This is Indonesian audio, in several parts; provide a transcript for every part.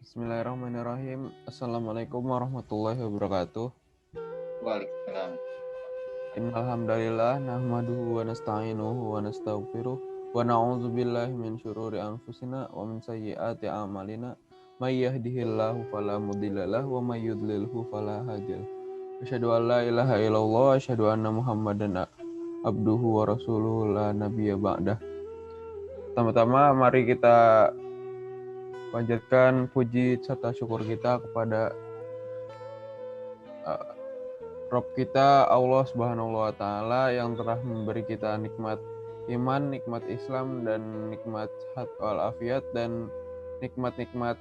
Bismillahirrahmanirrahim. Assalamualaikum warahmatullahi wabarakatuh. Waalaikumsalam. Innal hamdalillah nahmaduhu wa nasta'inuhu wa nastaghfiruh wa na'udzu billahi min syururi anfusina wa min sayyiati a'malina. May yahdihillahu fala mudhillalah wa may yudlilhu fala hadiyalah. Asyhadu an la ilaha illallah wa asyhadu anna Muhammadan abduhu wa rasuluhu la nabiyya ba'dah. Pertama-tama mari kita panjatkan puji serta syukur kita kepada Rob kita Allah Subhanahu wa taala yang telah memberi kita nikmat iman, nikmat Islam dan nikmat sehat walafiat dan nikmat-nikmat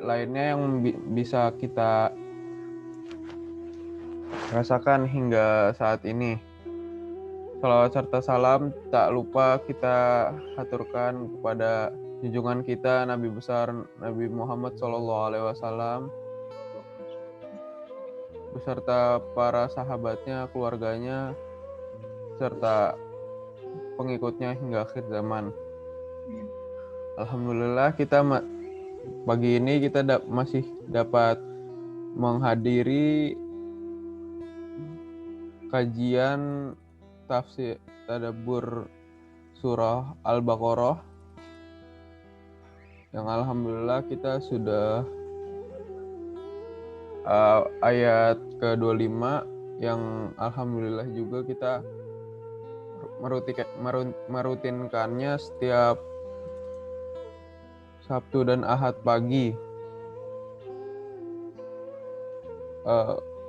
lainnya yang bisa kita rasakan hingga saat ini. Salawat serta salam tak lupa kita haturkan kepada junjungan kita Nabi besar Nabi Muhammad SAW beserta para sahabatnya, keluarganya, serta pengikutnya hingga akhir zaman. Alhamdulillah kita pagi ini kita masih dapat menghadiri kajian tafsir tadabbur surah Al-Baqarah yang alhamdulillah kita sudah ayat ke-25 yang alhamdulillah juga kita merutinkannya setiap Sabtu dan Ahad pagi.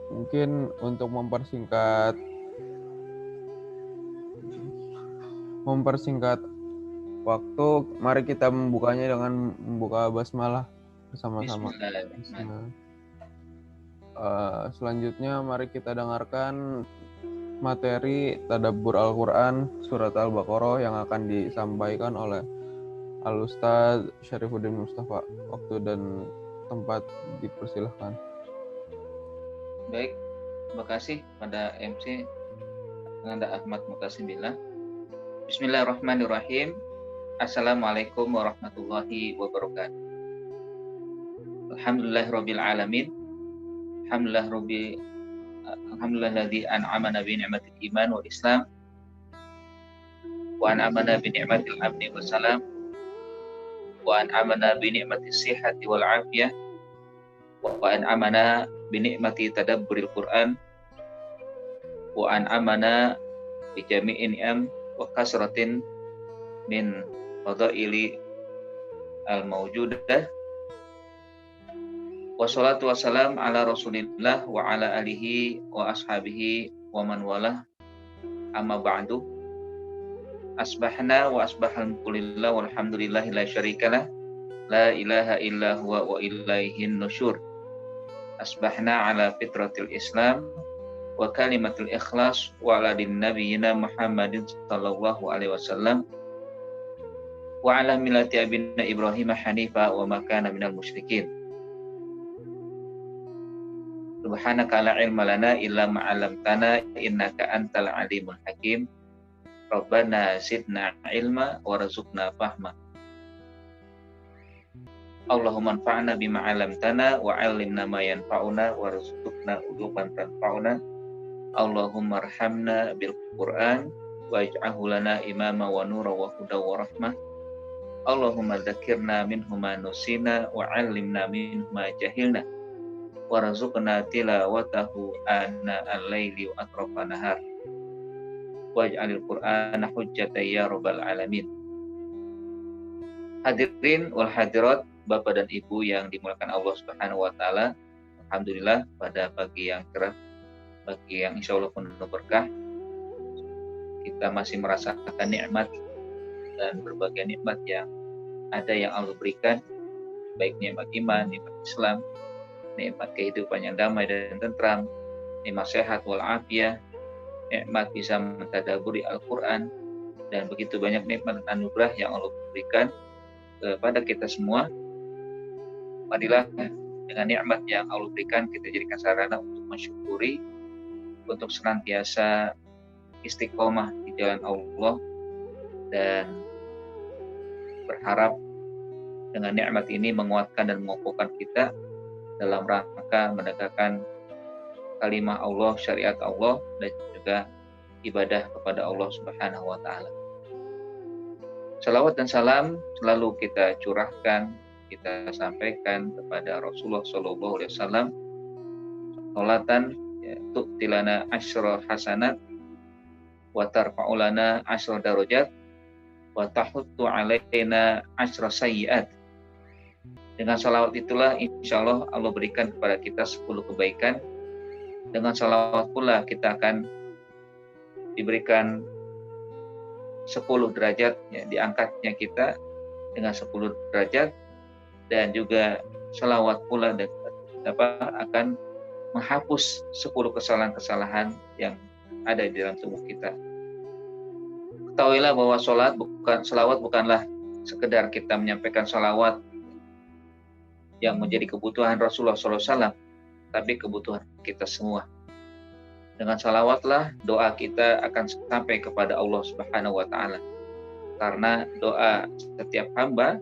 Mungkin untuk mempersingkat waktu, mari kita membukanya dengan membuka basmalah bersama-sama. Selanjutnya mari kita dengarkan materi tadabbur Al-Quran surat Al-Baqarah yang akan disampaikan oleh Al-Ustaz Syarifuddin Mustafa. Waktu dan tempat dipersilahkan. Baik, terima kasih pada MC Ananda Ahmad Mutasimbillah. Bismillahirrahmanirrahim. Assalamualaikum warahmatullahi wabarakatuh. Alhamdulillahirabbil alamin. Alhamdulillahilladzi an'amana bi ni'matil iman wal islam wa an'amana bi ni'matil amni wassalam wa an'amana bi ni'matis sihhati wal afiyah wa an'amana bi ni'mati tadabburil Qur'an wa an'amana bi jami'i ni'am wa kasratin min fadaili al-mawjudah. Wassalatu wassalam ala rasulillah wa ala alihi wa ashabihi wa man walah, amma ba'du. Asbahna wa asbahal mulkulillah walhamdulillahi la syarikalah, la ilaha illa huwa wa ilaihin nusyur. Asbahna ala fitratil islam wa kalimatul ikhlas wa ala din nabiyina Muhammadin sallallahu alaihi wasallam wa ala millati abina Ibrahim hanifa wa makana minal musyrikin. Subhanaka la ilma lana illa ma 'allamtana innaka antal alimul hakim. Rabbana zidna ilma warzuqna fahma. Allahumma anfa'na bima 'allamtana wa 'allimna ma yanfa'una warzuqna uluman tanfa'una. Allahumma arhamna bil Qur'an waj'alhu lana imama wa nura wa huda wa rahmah. Allahumma dzakirna minhu ma nusina wa 'allimna minhu ma jahilna warzuqna tilawatahu ana al-laili wa atrafa nahar waj'alil Qur'ana hujjatan ya rabbal alamin. Hadirin wal hadirat, Bapak dan Ibu yang dimuliakan Allah Subhanahu wa taala. Alhamdulillah pada pagi yang cerah, pagi yang insya Allah penuh berkah, kita masih merasakan nikmat dan berbagai nikmat yang ada yang Allah berikan, baik nikmat iman, nikmat Islam, nikmat kehidupan yang damai dan tentram, nikmat sehat walafiat, nikmat bisa mentadabburi Al-Quran, dan begitu banyak nikmat dan anugerah yang Allah berikan kepada kita semua. Marilah dengan nikmat yang Allah berikan kita jadikan sarana untuk mensyukuri, untuk senantiasa istiqomah di jalan Allah dan berharap dengan nikmat ini menguatkan dan mengokohkan kita dalam rangka menegakkan kalimah Allah, syariat Allah, dan juga ibadah kepada Allah Subhanahu wa taala. Salawat dan salam selalu kita curahkan, kita sampaikan kepada Rasulullah sallallahu alaihi wasallam, salatan tu'tilana asyra hasanat wa tarfa'ulana asyra darajat wa tahuttu alaina asyra sayyiat. Dengan salawat itulah insya Allah Allah berikan kepada kita 10 kebaikan. Dengan salawat pula kita akan diberikan 10 derajat, ya, diangkatnya kita dengan 10 derajat, dan juga salawat pula akan menghapus 10 kesalahan-kesalahan yang ada di dalam tubuh kita. Ketahuilah bahwa salawat bukanlah sekedar kita menyampaikan salawat yang menjadi kebutuhan Rasulullah SAW, tapi kebutuhan kita semua. Dengan salawatlah doa kita akan sampai kepada Allah Subhanahu wa taala. Karena doa setiap hamba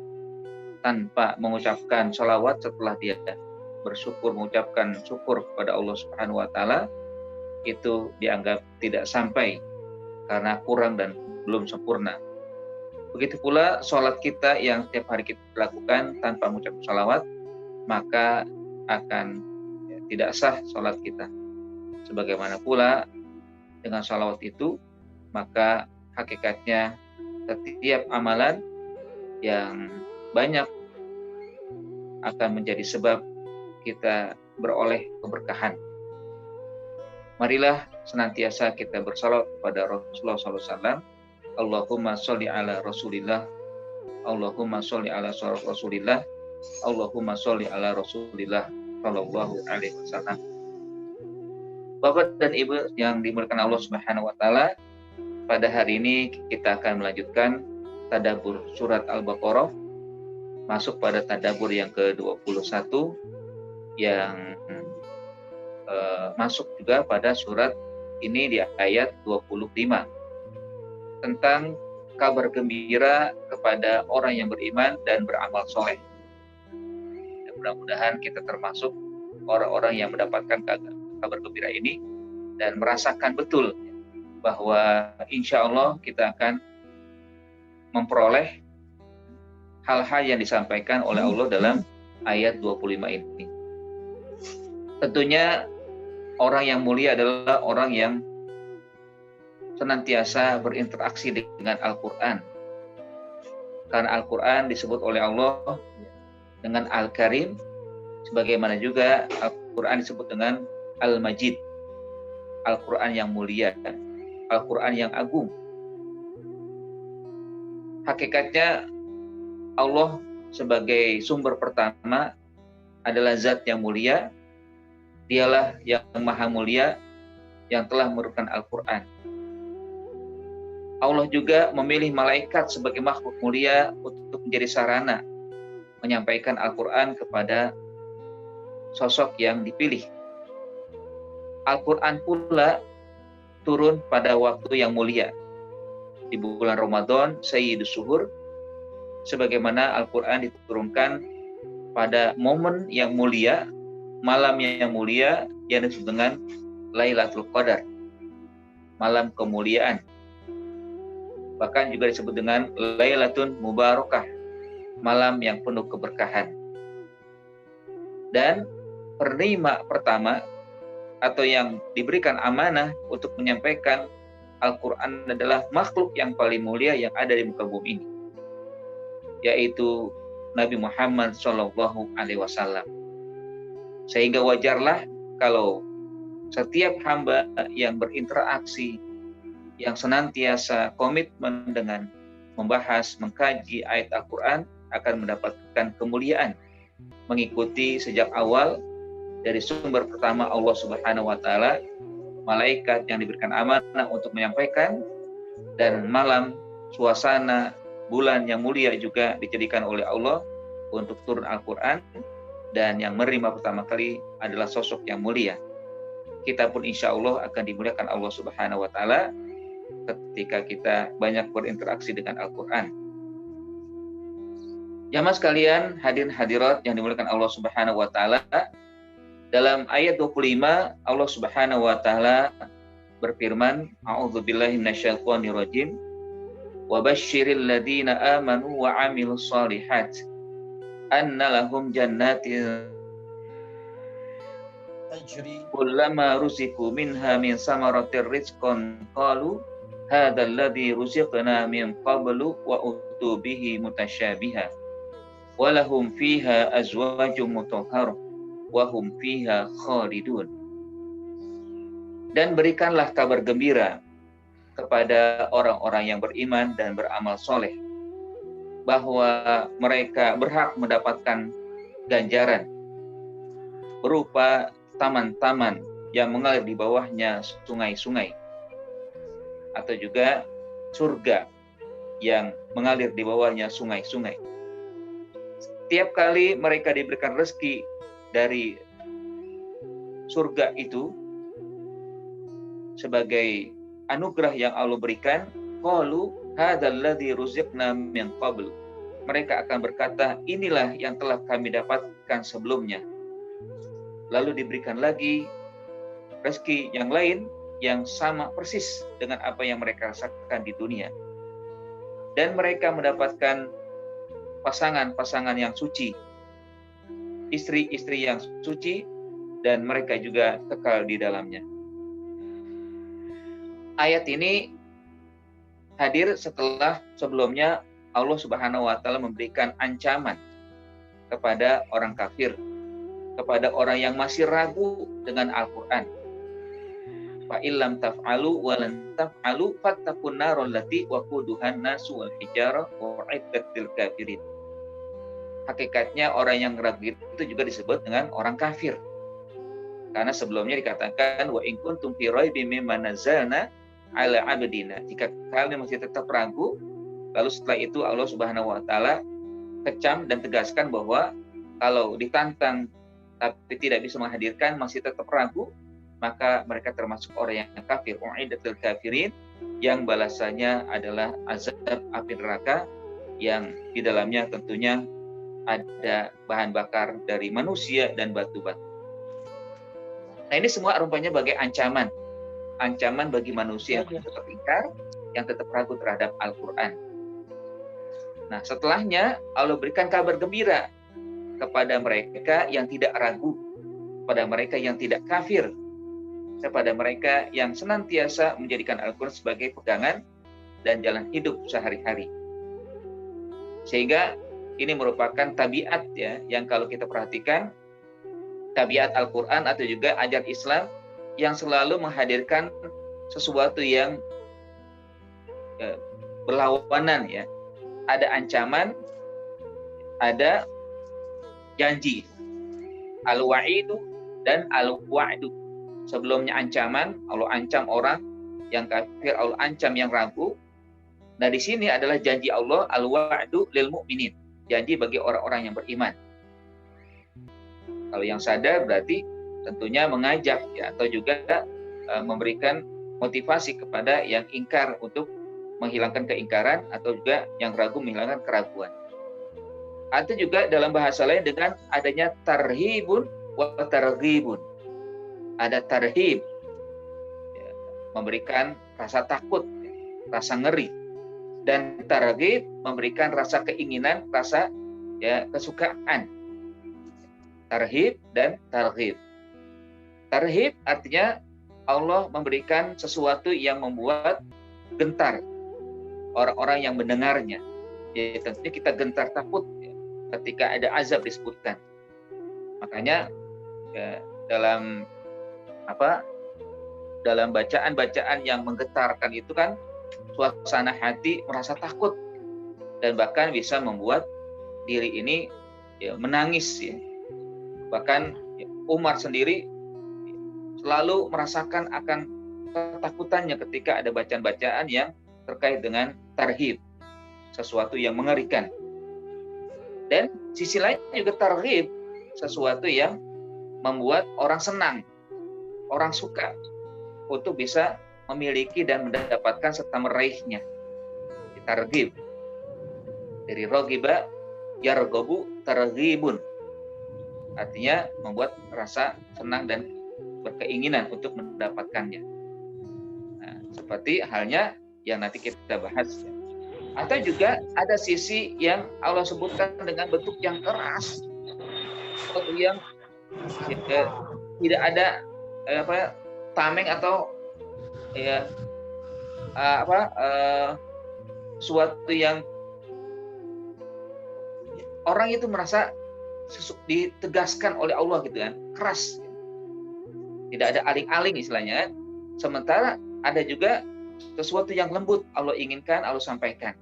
tanpa mengucapkan salawat setelah dia bersyukur, mengucapkan syukur kepada Allah Subhanahu wa taala, itu dianggap tidak sampai karena kurang dan belum sempurna. Begitu pula sholat kita yang setiap hari kita lakukan tanpa mengucapkan salawat, maka akan tidak sah sholat kita. Sebagaimana pula dengan salawat itu, maka hakikatnya setiap amalan yang banyak akan menjadi sebab kita beroleh keberkahan. Marilah senantiasa kita bersalawat kepada Rasulullah SAW. Allahumma sholli ala Rasulillah, Allahumma sholli ala Rasulillah, Allahumma sholli ala Rasulillah sallallahu alaihi wasallam. Bapak dan Ibu yang dimuliakan Allah Subhanahu wa taala, pada hari ini kita akan melanjutkan tadabbur surat Al-Baqarah, masuk pada tadabbur yang ke-21 yang masuk juga pada surat ini di ayat 25 tentang kabar gembira kepada orang yang beriman dan beramal soleh. Mudah-mudahan kita termasuk orang-orang yang mendapatkan kabar gembira ini dan merasakan betul bahwa insya Allah kita akan memperoleh hal-hal yang disampaikan oleh Allah dalam ayat 25 ini. Tentunya orang yang mulia adalah orang yang senantiasa berinteraksi dengan Al-Quran. Karena Al-Quran disebut oleh Allah dengan Al-Karim, sebagaimana juga Al-Quran disebut dengan Al-Majid, Al-Quran yang mulia, Al-Quran yang agung. Hakikatnya Allah sebagai sumber pertama adalah zat yang mulia. Dialah yang maha mulia yang telah menurunkan Al-Quran. Allah juga memilih malaikat sebagai makhluk mulia untuk menjadi sarana menyampaikan Al-Quran kepada sosok yang dipilih. Al-Quran pula turun pada waktu yang mulia, di bulan Ramadan, Sayyidus Suhur, sebagaimana Al-Quran diturunkan pada momen yang mulia, malam yang mulia, yang disebut dengan Lailatul Qadar, malam kemuliaan. Bahkan juga disebut dengan Lailatun Mubarakah, malam yang penuh keberkahan. Dan penerima pertama atau yang diberikan amanah untuk menyampaikan Al-Quran adalah makhluk yang paling mulia yang ada di muka bumi ini, yaitu Nabi Muhammad Shallallahu Alaihi Wasallam. Sehingga wajarlah kalau setiap hamba yang berinteraksi, yang senantiasa komitmen dengan membahas, mengkaji ayat Al-Quran akan mendapatkan kemuliaan, mengikuti sejak awal dari sumber pertama Allah Subhanahu wa taala, malaikat yang diberikan amanah untuk menyampaikan, dan malam suasana bulan yang mulia juga dijadikan oleh Allah untuk turun Al-Quran, dan yang menerima pertama kali adalah sosok yang mulia. Kita pun insya Allah akan dimuliakan Allah Subhanahu wa taala ketika kita banyak berinteraksi dengan Al-Quran. Jamaah sekalian, hadirin hadirat yang dimuliakan Allah Subhanahu wa taala, dalam ayat 25 Allah Subhanahu wa taala berfirman, a'udzubillahi minasyaitonirrajim, wa basyiril ladzina amanu wa 'amilus shalihat anna lahum jannatin tajri kullama ruziqu minha min samaratir rizqan qalu hadzal ladzi ruziqna min qablu wa utu bihi mutasyabiha walahum fiha azwajum mutahharah wa hum fiha khalidun. Dan berikanlah kabar gembira kepada orang-orang yang beriman dan beramal soleh bahwa mereka berhak mendapatkan ganjaran berupa taman-taman yang mengalir di bawahnya sungai-sungai, atau juga surga yang mengalir di bawahnya sungai-sungai. Setiap kali mereka diberikan rezeki dari surga itu sebagai anugerah yang Allah berikan, qalu hadzal ladzi ruziqna min qabl. Mereka akan berkata, inilah yang telah kami dapatkan sebelumnya. Lalu diberikan lagi rezeki yang lain yang sama persis dengan apa yang mereka rasakan di dunia. Dan mereka mendapatkan pasangan-pasangan yang suci, istri-istri yang suci, dan mereka juga kekal di dalamnya. Ayat ini hadir setelah sebelumnya Allah Subhanahu wa taala memberikan ancaman kepada orang kafir, kepada orang yang masih ragu dengan Al-Qur'an. Fa illam taf'alu wa lan taf'alu fattaqun narul lati waquduhan nasu wal hijarah u'iddat lil kafirin. Hakikatnya orang yang ragu itu juga disebut dengan orang kafir. Karena sebelumnya dikatakan wa in kuntum fi raibin mimma nazzalna ala abdina. Jika kalian masih tetap ragu, lalu setelah itu Allah Subhanahu wa taala kecam dan tegaskan bahwa kalau ditantang tapi tidak bisa menghadirkan, masih tetap ragu, maka mereka termasuk orang yang kafir. U'iddatul kafirin, yang balasannya adalah azab api neraka yang di dalamnya tentunya ada bahan bakar dari manusia dan batu-batu. Nah, ini semua rupanya bagai ancaman bagi manusia yang tetap ingkar, yang tetap ragu terhadap Al-Quran. Nah, setelahnya Allah berikan kabar gembira kepada mereka yang tidak ragu, kepada mereka yang tidak kafir, kepada mereka yang senantiasa menjadikan Al-Quran sebagai pegangan dan jalan hidup sehari-hari. Sehingga ini merupakan tabiat ya, yang kalau kita perhatikan, tabiat Al-Quran atau juga ajaran Islam yang selalu menghadirkan sesuatu yang berlawanan ya. Ada ancaman, ada janji. Al-wa'idu dan al-wa'du. Sebelumnya ancaman, Allah ancam orang yang kafir, Allah ancam yang ragu. Nah, di sini adalah janji Allah, al-wa'du lil mu'minin. Janji bagi orang-orang yang beriman. Kalau yang sadar berarti tentunya mengajak ya, atau juga memberikan motivasi kepada yang ingkar untuk menghilangkan keingkaran, atau juga yang ragu menghilangkan keraguan. Atau juga dalam bahasa lain dengan adanya tarhibun wa targhibun. Ada tarhib, ya, memberikan rasa takut, rasa ngeri, dan targhib memberikan rasa keinginan, rasa ya kesukaan. Tarhib dan targhib. Tarhib artinya Allah memberikan sesuatu yang membuat gentar orang-orang yang mendengarnya. Ya, tentunya kita gentar takut ya, ketika ada azab disebutkan. Makanya ya, dalam bacaan-bacaan yang menggetarkan itu kan suasana hati merasa takut dan bahkan bisa membuat diri ini ya, menangis ya. Bahkan ya, Umar sendiri selalu merasakan akan ketakutannya ketika ada bacaan-bacaan yang terkait dengan tarhib, sesuatu yang mengerikan. Dan sisi lain juga tarhib, sesuatu yang membuat orang senang, orang suka untuk bisa memiliki dan mendapatkan serta meraihnya. Targhib dari rogiba yarghabu targhibun. Artinya membuat rasa senang dan berkeinginan untuk mendapatkannya. Nah, seperti halnya yang nanti kita bahas. Atau juga ada sisi yang Allah sebutkan dengan bentuk yang keras, atau yang tidak ada tameng atau suatu yang orang itu merasa ditegaskan oleh Allah gitu kan, keras, tidak ada aling-aling istilahnya. Sementara ada juga sesuatu yang lembut Allah inginkan, Allah sampaikan.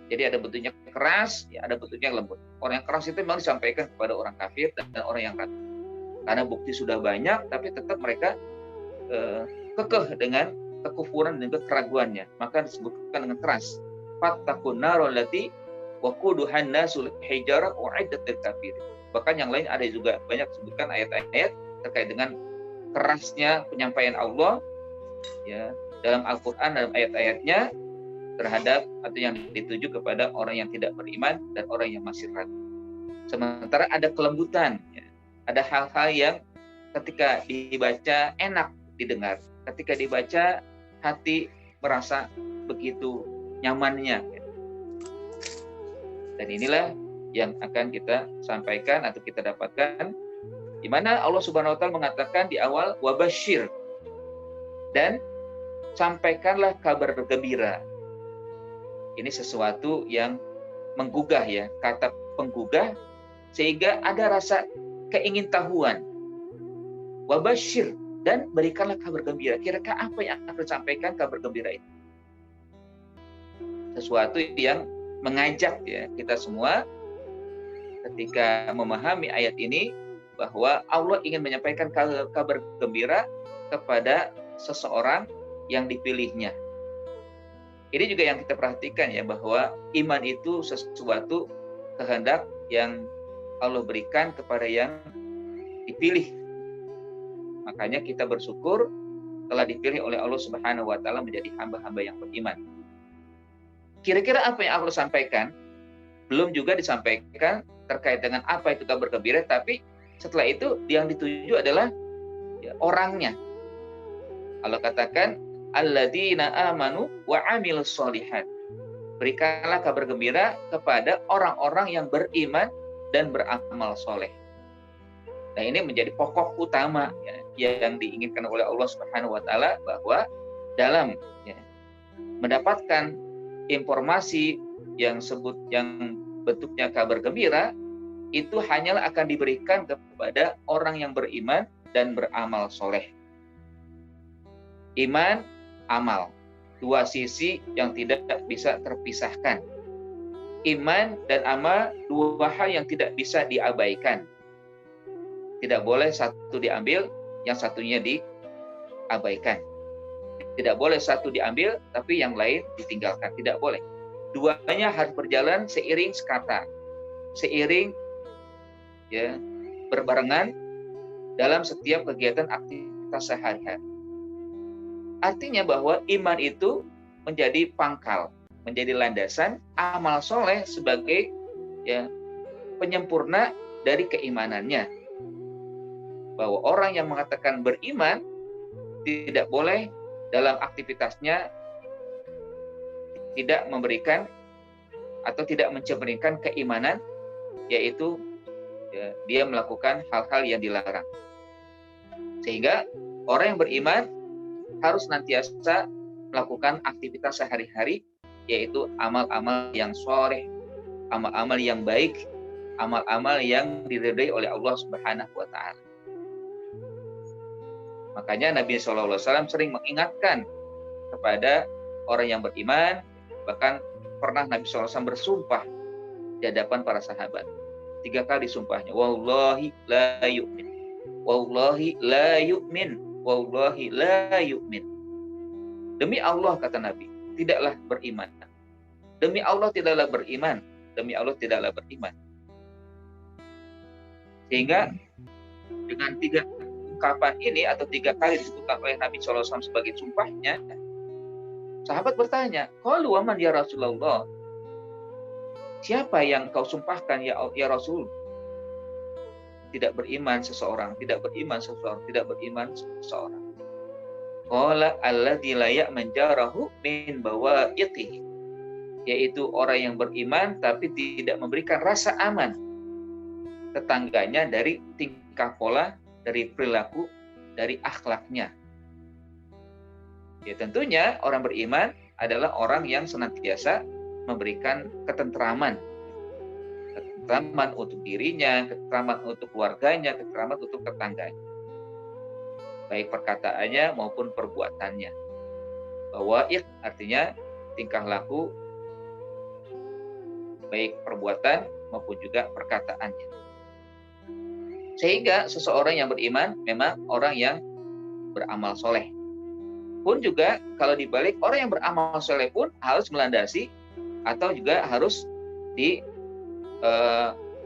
Jadi ada bentuknya keras, ya ada bentuknya lembut. Orang yang keras itu memang disampaikan kepada orang kafir dan orang yang ragu. Karena bukti sudah banyak, tapi tetap mereka kekeh dengan kekufuran dan keraguannya. Maka disebutkan dengan keras. Fattaqun narul lati waquduhan nasul hijarah u'iddat lil kafirin. Bahkan yang lain ada juga banyak disebutkan ayat-ayat terkait dengan kerasnya penyampaian Allah ya dalam Al-Qur'an, dalam ayat-ayatnya terhadap atau yang dituju kepada orang yang tidak beriman dan orang yang masih ragu. Sementara ada kelembutan, ya. Ada hal-hal yang ketika dibaca enak didengar, ketika dibaca hati merasa begitu nyamannya. Ya. Dan inilah yang akan kita sampaikan atau kita dapatkan, di mana Allah Subhanahu Wa Taala mengatakan di awal wabasyir, dan sampaikanlah kabar gembira. Ini sesuatu yang menggugah ya, kata penggugah, sehingga ada rasa keingintahuan. Wabasyir, dan berikanlah kabar gembira. Kira-kira apa yang akan disampaikan kabar gembira itu? Sesuatu yang mengajak ya kita semua ketika memahami ayat ini bahwa Allah ingin menyampaikan kabar gembira kepada seseorang yang dipilihnya. Ini juga yang kita perhatikan ya, bahwa iman itu sesuatu kehendak yang Allah berikan kepada yang dipilih. Makanya kita bersyukur telah dipilih oleh Allah Subhanahu Wa Taala menjadi hamba-hamba yang beriman. Kira-kira apa yang Allah sampaikan? Belum juga disampaikan terkait dengan apa itu kabar gembira, tapi setelah itu yang dituju adalah ya, orangnya. Allah katakan alladzina amanu wa amilus sholihat. Berikanlah kabar gembira kepada orang-orang yang beriman dan beramal soleh. Nah, ini menjadi pokok utama ya, yang diinginkan oleh Allah Subhanahu Wa Taala, bahwa dalam ya, mendapatkan informasi yang bentuknya kabar gembira itu hanyalah akan diberikan kepada orang yang beriman dan beramal soleh. Iman, amal, dua sisi yang tidak bisa terpisahkan. Iman dan amal, dua hal yang tidak bisa diabaikan. Tidak boleh satu diambil, yang satunya diabaikan. Tidak boleh satu diambil, tapi yang lain ditinggalkan. Tidak boleh. Duanya harus berjalan seiring sekata, seiring ya, berbarengan dalam setiap kegiatan aktivitas sehari-hari. Artinya bahwa iman itu menjadi pangkal, menjadi landasan, amal soleh sebagai ya, penyempurna dari keimanannya. Bahwa orang yang mengatakan beriman tidak boleh dalam aktivitasnya tidak memberikan atau tidak mencerminkan keimanan, yaitu ya, dia melakukan hal-hal yang dilarang. Sehingga orang yang beriman harus nantiasa melakukan aktivitas sehari-hari, yaitu amal-amal yang sholeh, amal-amal yang baik, amal-amal yang diridhai oleh Allah Subhanahu Wa Taala. Makanya Nabi SAW sering mengingatkan kepada orang yang beriman, bahkan pernah Nabi SAW bersumpah di hadapan para sahabat. 3 kali sumpahnya, wallahi la yu'min, wallahi la yu'min, wallahi la yu'min. Demi Allah, kata Nabi, tidaklah beriman. Demi Allah tidaklah beriman. Demi Allah tidaklah beriman. Sehingga dengan 3 ungkapan ini atau 3 kali disebutkan oleh Nabi SAW sebagai sumpahnya, sahabat bertanya, qalu wa man ya Rasulullah? Siapa yang kau sumpahkan ya Rasul? Tidak beriman seseorang, tidak beriman seseorang, tidak beriman seseorang. Qala alladzi la ya'manjarahu min bawa'iqihi, yaitu orang yang beriman tapi tidak memberikan rasa aman tetangganya dari tingkah pola, dari perilaku, dari akhlaknya. Ya tentunya orang beriman adalah orang yang senantiasa memberikan ketentraman untuk dirinya, ketentraman untuk keluarganya, ketentraman untuk tetangganya, baik perkataannya maupun perbuatannya. Bawa'iq artinya tingkah laku, baik perbuatan maupun juga perkataannya. Sehingga seseorang yang beriman memang orang yang beramal soleh. Pun juga kalau dibalik, orang yang beramal soleh pun harus melandasi atau juga harus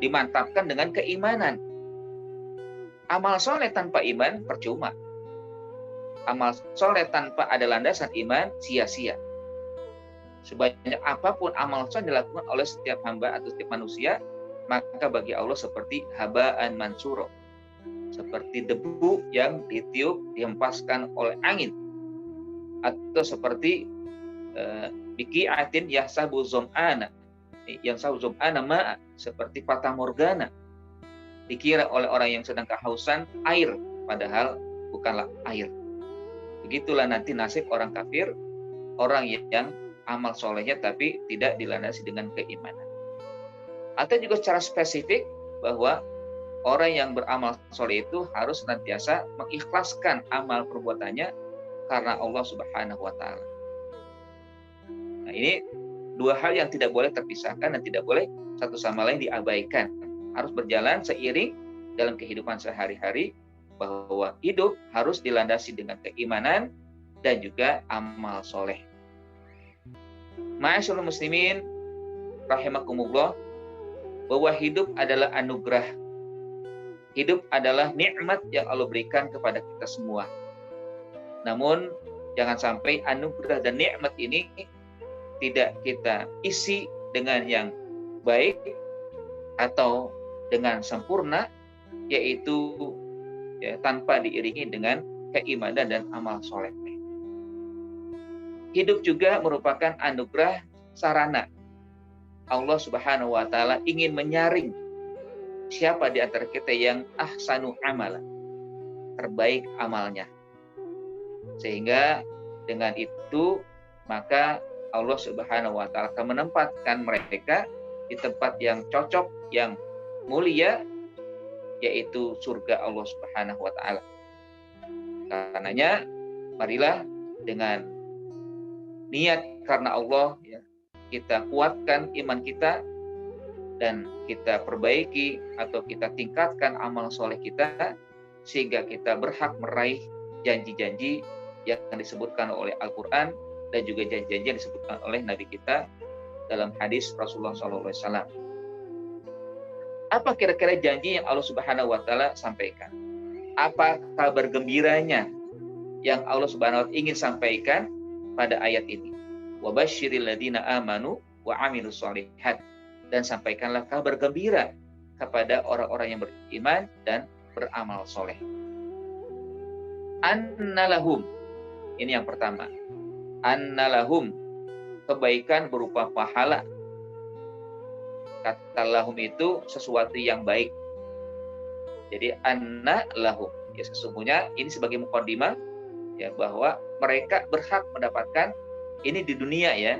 dimantapkan dengan keimanan. Amal soleh tanpa iman percuma. Amal soleh tanpa ada landasan iman sia-sia. Sebanyak apapun amal soleh dilakukan oleh setiap hamba atau setiap manusia, maka bagi Allah seperti habaan mansuro, seperti debu yang ditiup dihempaskan oleh angin, atau seperti biki'atin yahsabu zom'ana, yang sauzum'ana ma'a, seperti fata morgana, dikira oleh orang yang sedang kehausan air, padahal bukanlah air. Begitulah nanti nasib orang kafir, orang yang amal solehnya tapi tidak dilandasi dengan keimanan. Atau juga secara spesifik bahwa orang yang beramal soleh itu harus senantiasa mengikhlaskan amal perbuatannya karena Allah Subhanahu wa Ta'ala. Nah, ini dua hal yang tidak boleh terpisahkan dan tidak boleh satu sama lain diabaikan. Harus berjalan seiring dalam kehidupan sehari-hari, bahwa hidup harus dilandasi dengan keimanan dan juga amal soleh. Ma'asyiral muslimin rahimakumullah, bahwa hidup adalah anugerah. Hidup adalah nikmat yang Allah berikan kepada kita semua. Namun jangan sampai anugerah dan nikmat ini tidak kita isi dengan yang baik atau dengan sempurna, yaitu tanpa diiringi dengan keimanan dan amal soleh. Hidup juga merupakan anugerah sarana. Allah Subhanahu wa Ta'ala ingin menyaring siapa di antara kita yang ahsanu amala, terbaik amalnya. Sehingga dengan itu maka Allah Subhanahu wa Ta'ala akan menempatkan mereka di tempat yang cocok, yang mulia, yaitu surga Allah Subhanahu wa Ta'ala. Karenanya marilah dengan niat karena Allah, kita kuatkan iman kita dan kita perbaiki atau kita tingkatkan amal soleh kita, sehingga kita berhak meraih janji-janji yang disebutkan oleh Al-Quran dan juga janji-janji yang disebutkan oleh Nabi kita dalam hadis Rasulullah SAW. Apa kira-kira janji yang Allah Subhanahu wa Ta'ala sampaikan? Apa kabar gembiranya yang Allah Subhanahu wa Ta'ala ingin sampaikan pada ayat ini? Wa basyiril ladzina amanu wa amilus sholihat, dan sampaikanlah kabar gembira kepada orang-orang yang beriman dan beramal soleh. Annalahum, ini yang pertama. Annalahum, kebaikan berupa pahala. Kata lahum itu sesuatu yang baik. Jadi annalahum, ya sesungguhnya ini sebagai mukadimah, ya, bahwa mereka berhak mendapatkan ini di dunia, ya,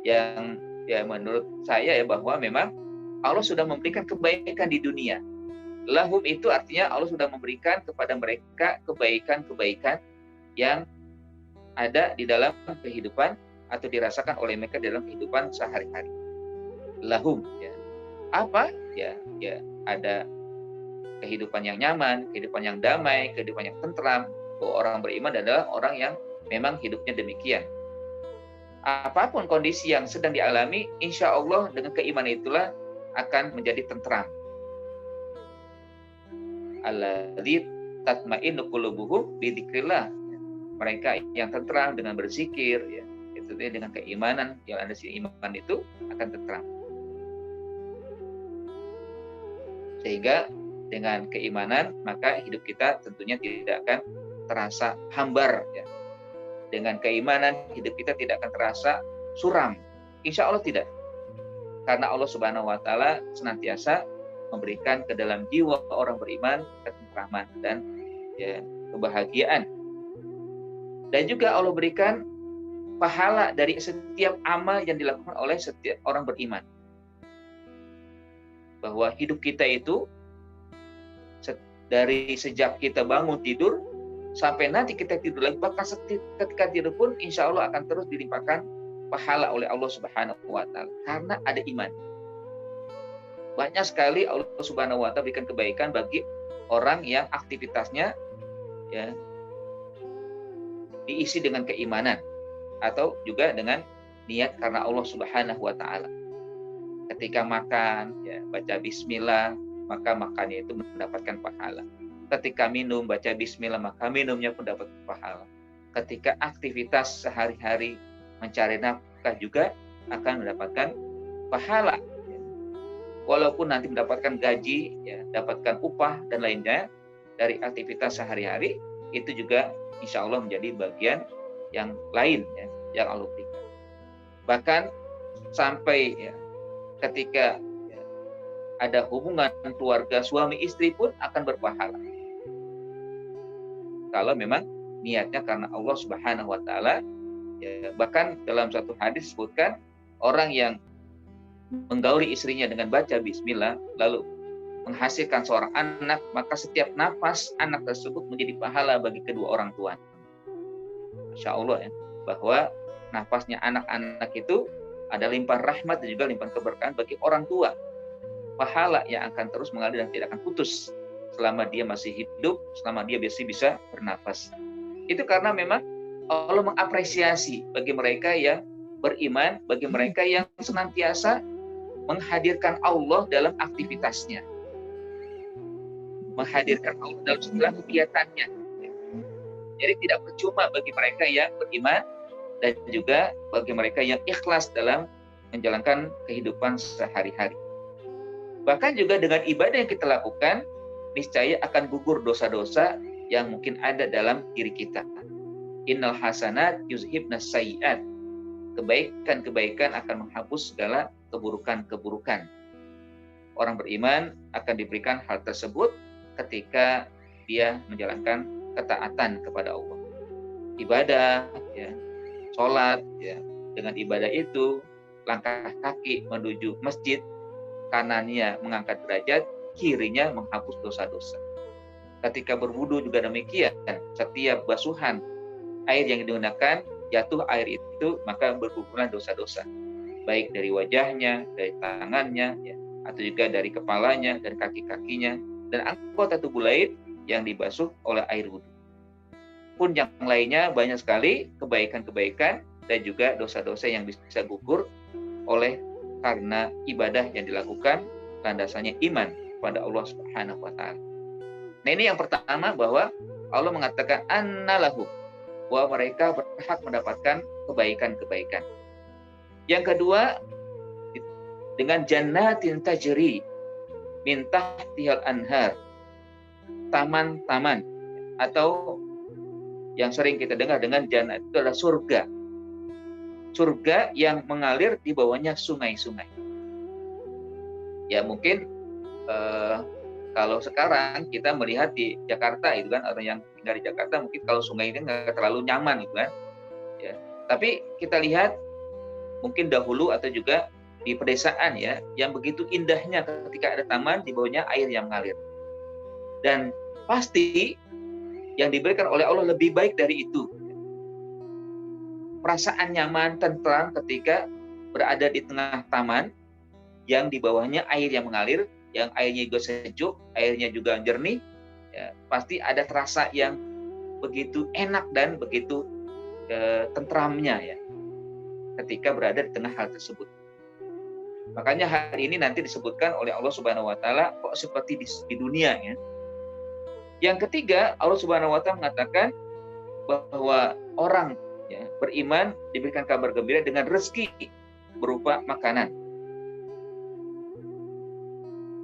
yang ya menurut saya ya bahwa memang Allah sudah memberikan kebaikan di dunia. Lahum itu artinya Allah sudah memberikan kepada mereka kebaikan-kebaikan yang ada di dalam kehidupan atau dirasakan oleh mereka dalam kehidupan sehari-hari. Lahum, ya. Apa? Ya ada kehidupan yang nyaman, kehidupan yang damai, kehidupan yang tentram. Bahwa orang beriman adalah orang yang memang hidupnya demikian. Apapun kondisi yang sedang dialami, insya Allah dengan keimanan itulah akan menjadi tentram. Alladzi tatma'innu qulubuhum bi dzikrillah. Mereka yang tentram dengan berzikir, ya, itu dengan keimanan, yang ada si iman itu akan tentram. Sehingga dengan keimanan maka hidup kita tentunya tidak akan terasa hambar ya. Dengan keimanan hidup kita tidak akan terasa suram. Insya Allah tidak. Karena Allah Subhanahu wa taala senantiasa memberikan ke dalam jiwa orang beriman ketentraman dan ya, kebahagiaan. Dan juga Allah berikan pahala dari setiap amal yang dilakukan oleh setiap orang beriman. Bahwa hidup kita itu dari sejak kita bangun tidur sampai nanti kita tidur lagi, bahkan ketika tidur pun insya Allah akan terus dilimpahkan pahala oleh Allah Subhanahu wa taala karena ada iman. Banyak sekali Allah Subhanahu wa taala berikan kebaikan bagi orang yang aktivitasnya ya diisi dengan keimanan atau juga dengan niat karena Allah Subhanahu wa taala. Ketika makan ya baca bismillah, maka makannya itu mendapatkan pahala. Ketika minum baca bismillah, maka minumnya pun dapat pahala. Ketika aktivitas sehari-hari mencari nafkah juga akan mendapatkan pahala. Walaupun nanti mendapatkan gaji, ya, dapatkan upah dan lainnya dari aktivitas sehari-hari, itu juga insya Allah menjadi bagian yang lain ya, yang Allah berikan. Bahkan sampai ya, ketika ya, ada hubungan keluarga suami istri pun akan berpahala. Kalau memang niatnya karena Allah Subhanahu wa taala. Ya, bahkan dalam satu hadis disebutkan orang yang menggauli istrinya dengan baca bismillah lalu menghasilkan seorang anak, maka setiap nafas anak tersebut menjadi pahala bagi kedua orang tua. Masya Allah ya, bahwa nafasnya anak-anak itu ada limpahan rahmat dan juga limpahan keberkahan bagi orang tua. Pahala yang akan terus mengalir dan tidak akan putus selama dia masih hidup, selama dia masih bisa bernafas. Itu karena memang Allah mengapresiasi bagi mereka yang beriman, bagi mereka yang senantiasa menghadirkan Allah dalam aktivitasnya. Menghadirkan Allah dalam segala kegiatannya. Jadi tidak percuma bagi mereka yang beriman dan juga bagi mereka yang ikhlas dalam menjalankan kehidupan sehari-hari. Bahkan juga dengan ibadah yang kita lakukan, niscaya akan gugur dosa-dosa yang mungkin ada dalam diri kita. Innal hasanat yuzhibnas sayyi'at. Kebaikan-kebaikan akan menghapus segala keburukan-keburukan. Orang beriman akan diberikan hal tersebut ketika dia menjalankan ketaatan kepada Allah. Ibadah, ya, sholat, ya, dengan ibadah itu langkah kaki menuju masjid, kanannya mengangkat derajat, kirinya menghapus dosa-dosa. Ketika berwudu juga demikian, setiap basuhan air yang digunakan jatuh air itu maka bergugurlah dosa-dosa, baik dari wajahnya, dari tangannya, ya, atau juga dari kepalanya dan kaki-kakinya dan anggota tubuh lain yang dibasuh oleh air wudu. Pun yang lainnya banyak sekali kebaikan-kebaikan dan juga dosa-dosa yang bisa gugur oleh karena ibadah yang dilakukan landasannya iman kepada Allah Subhanahu wa taala. Nah, ini yang pertama bahwa Allah mengatakan annalahu, bahwa mereka berhak mendapatkan kebaikan-kebaikan. Yang kedua, dengan jannatin tajri min tahtihal anhar, taman-taman atau yang sering kita dengar dengan jannat itu adalah surga. Surga yang mengalir di bawahnya sungai-sungai. Ya mungkin kalau sekarang kita melihat di Jakarta itu kan, orang yang tinggal di Jakarta mungkin kalau sungai ini nggak terlalu nyaman itu kan. Ya. Tapi kita lihat mungkin dahulu atau juga di pedesaan ya, yang begitu indahnya ketika ada taman di bawahnya air yang mengalir. Dan pasti yang diberikan oleh Allah lebih baik dari itu. Perasaan nyaman, tentram ketika berada di tengah taman yang di bawahnya air yang mengalir, yang airnya juga sejuk, airnya juga jernih, ya, pasti ada terasa yang begitu enak dan begitu tentramnya ya, ketika berada di tengah hal tersebut. Makanya hari ini nanti disebutkan oleh Allah Subhanahu Wa Taala kok seperti di dunia ya. Yang ketiga, Allah Subhanahu Wa Taala mengatakan bahwa orang ya, beriman diberikan kabar gembira dengan rezeki berupa makanan.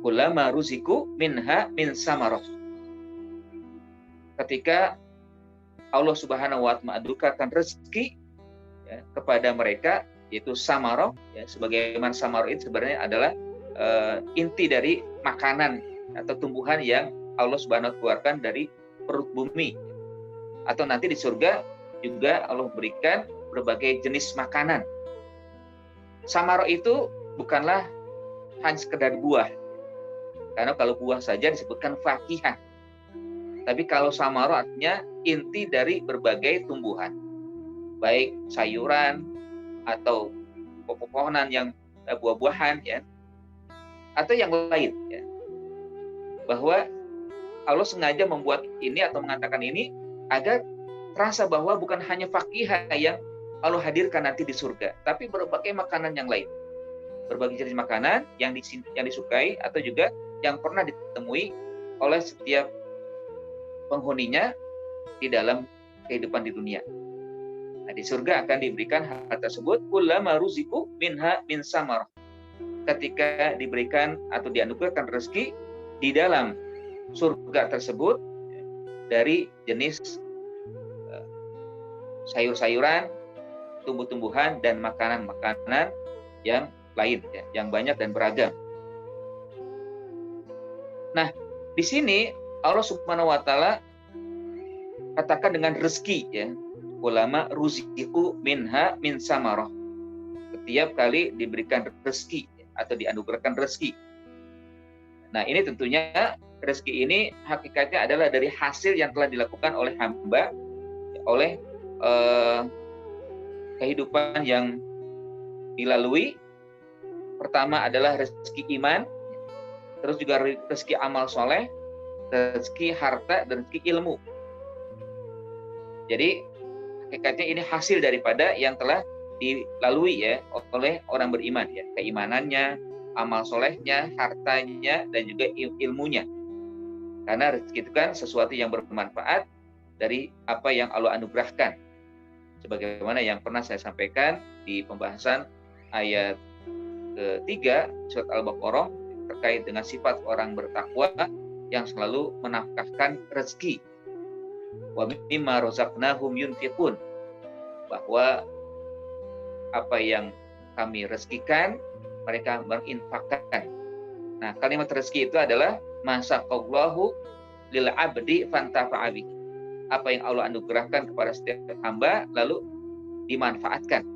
Kullama ruziku minha min samarah. Ketika Allah Subhanahu wa Ta'ala mengadukan rezeki ya, kepada mereka, yaitu samarah, ya, sebagaimana samarah itu sebenarnya adalah inti dari makanan atau tumbuhan yang Allah Subhanahu wa Ta'ala keluarkan dari perut bumi. Atau nanti di surga juga Allah berikan berbagai jenis makanan. Samarah itu bukanlah hanya sekedar buah. Karena kalau buah saja disebutkan fakihah. Tapi kalau samarah artinya inti dari berbagai tumbuhan. Baik sayuran atau pohon-pohonan yang buah-buahan ya. Atau yang lain ya. Bahwa Allah sengaja membuat ini atau mengatakan ini agar terasa bahwa bukan hanya fakihah yang Allah hadirkan nanti di surga, tapi berbagai makanan yang lain. Berbagai jenis makanan yang disukai atau juga yang pernah ditemui oleh setiap penghuninya di dalam kehidupan di dunia. Nah, di surga akan diberikan hal tersebut, kullama ruziku minha min samarah. Ketika diberikan atau dianugerahkan rezeki di dalam surga tersebut dari jenis sayur-sayuran, tumbuh-tumbuhan, dan makanan-makanan yang lain, ya, yang banyak dan beragam. Nah, di sini Allah Subhanahu wa Ta'ala katakan dengan rezeki, ya, ulama ruziku minha min samarah. Setiap kali diberikan rezeki atau dianugerahkan rezeki. Nah, ini tentunya rezeki ini hakikatnya adalah dari hasil yang telah dilakukan oleh hamba, oleh kehidupan yang dilalui. Pertama adalah rezeki iman, terus juga rezeki amal soleh, rezeki harta, dan rezeki ilmu. Jadi hakikatnya ini hasil daripada yang telah dilalui ya oleh orang beriman ya, keimanannya, amal solehnya, hartanya, dan juga ilmunya. Karena rezeki itu kan sesuatu yang bermanfaat dari apa yang Allah anugerahkan. Sebagaimana yang pernah saya sampaikan di pembahasan ayat ketiga surat Al-Baqarah terkait dengan sifat orang bertakwa yang selalu menafkahkan rezeki. Wa mimma razaqnahum yunfiqun, bahwa apa yang kami rezekikan mereka berinfakkan. Nah, kalimat rezeki itu adalah masaqallahu lil abdi fantafa'a bihi. Apa yang Allah anugerahkan kepada setiap hamba lalu dimanfaatkan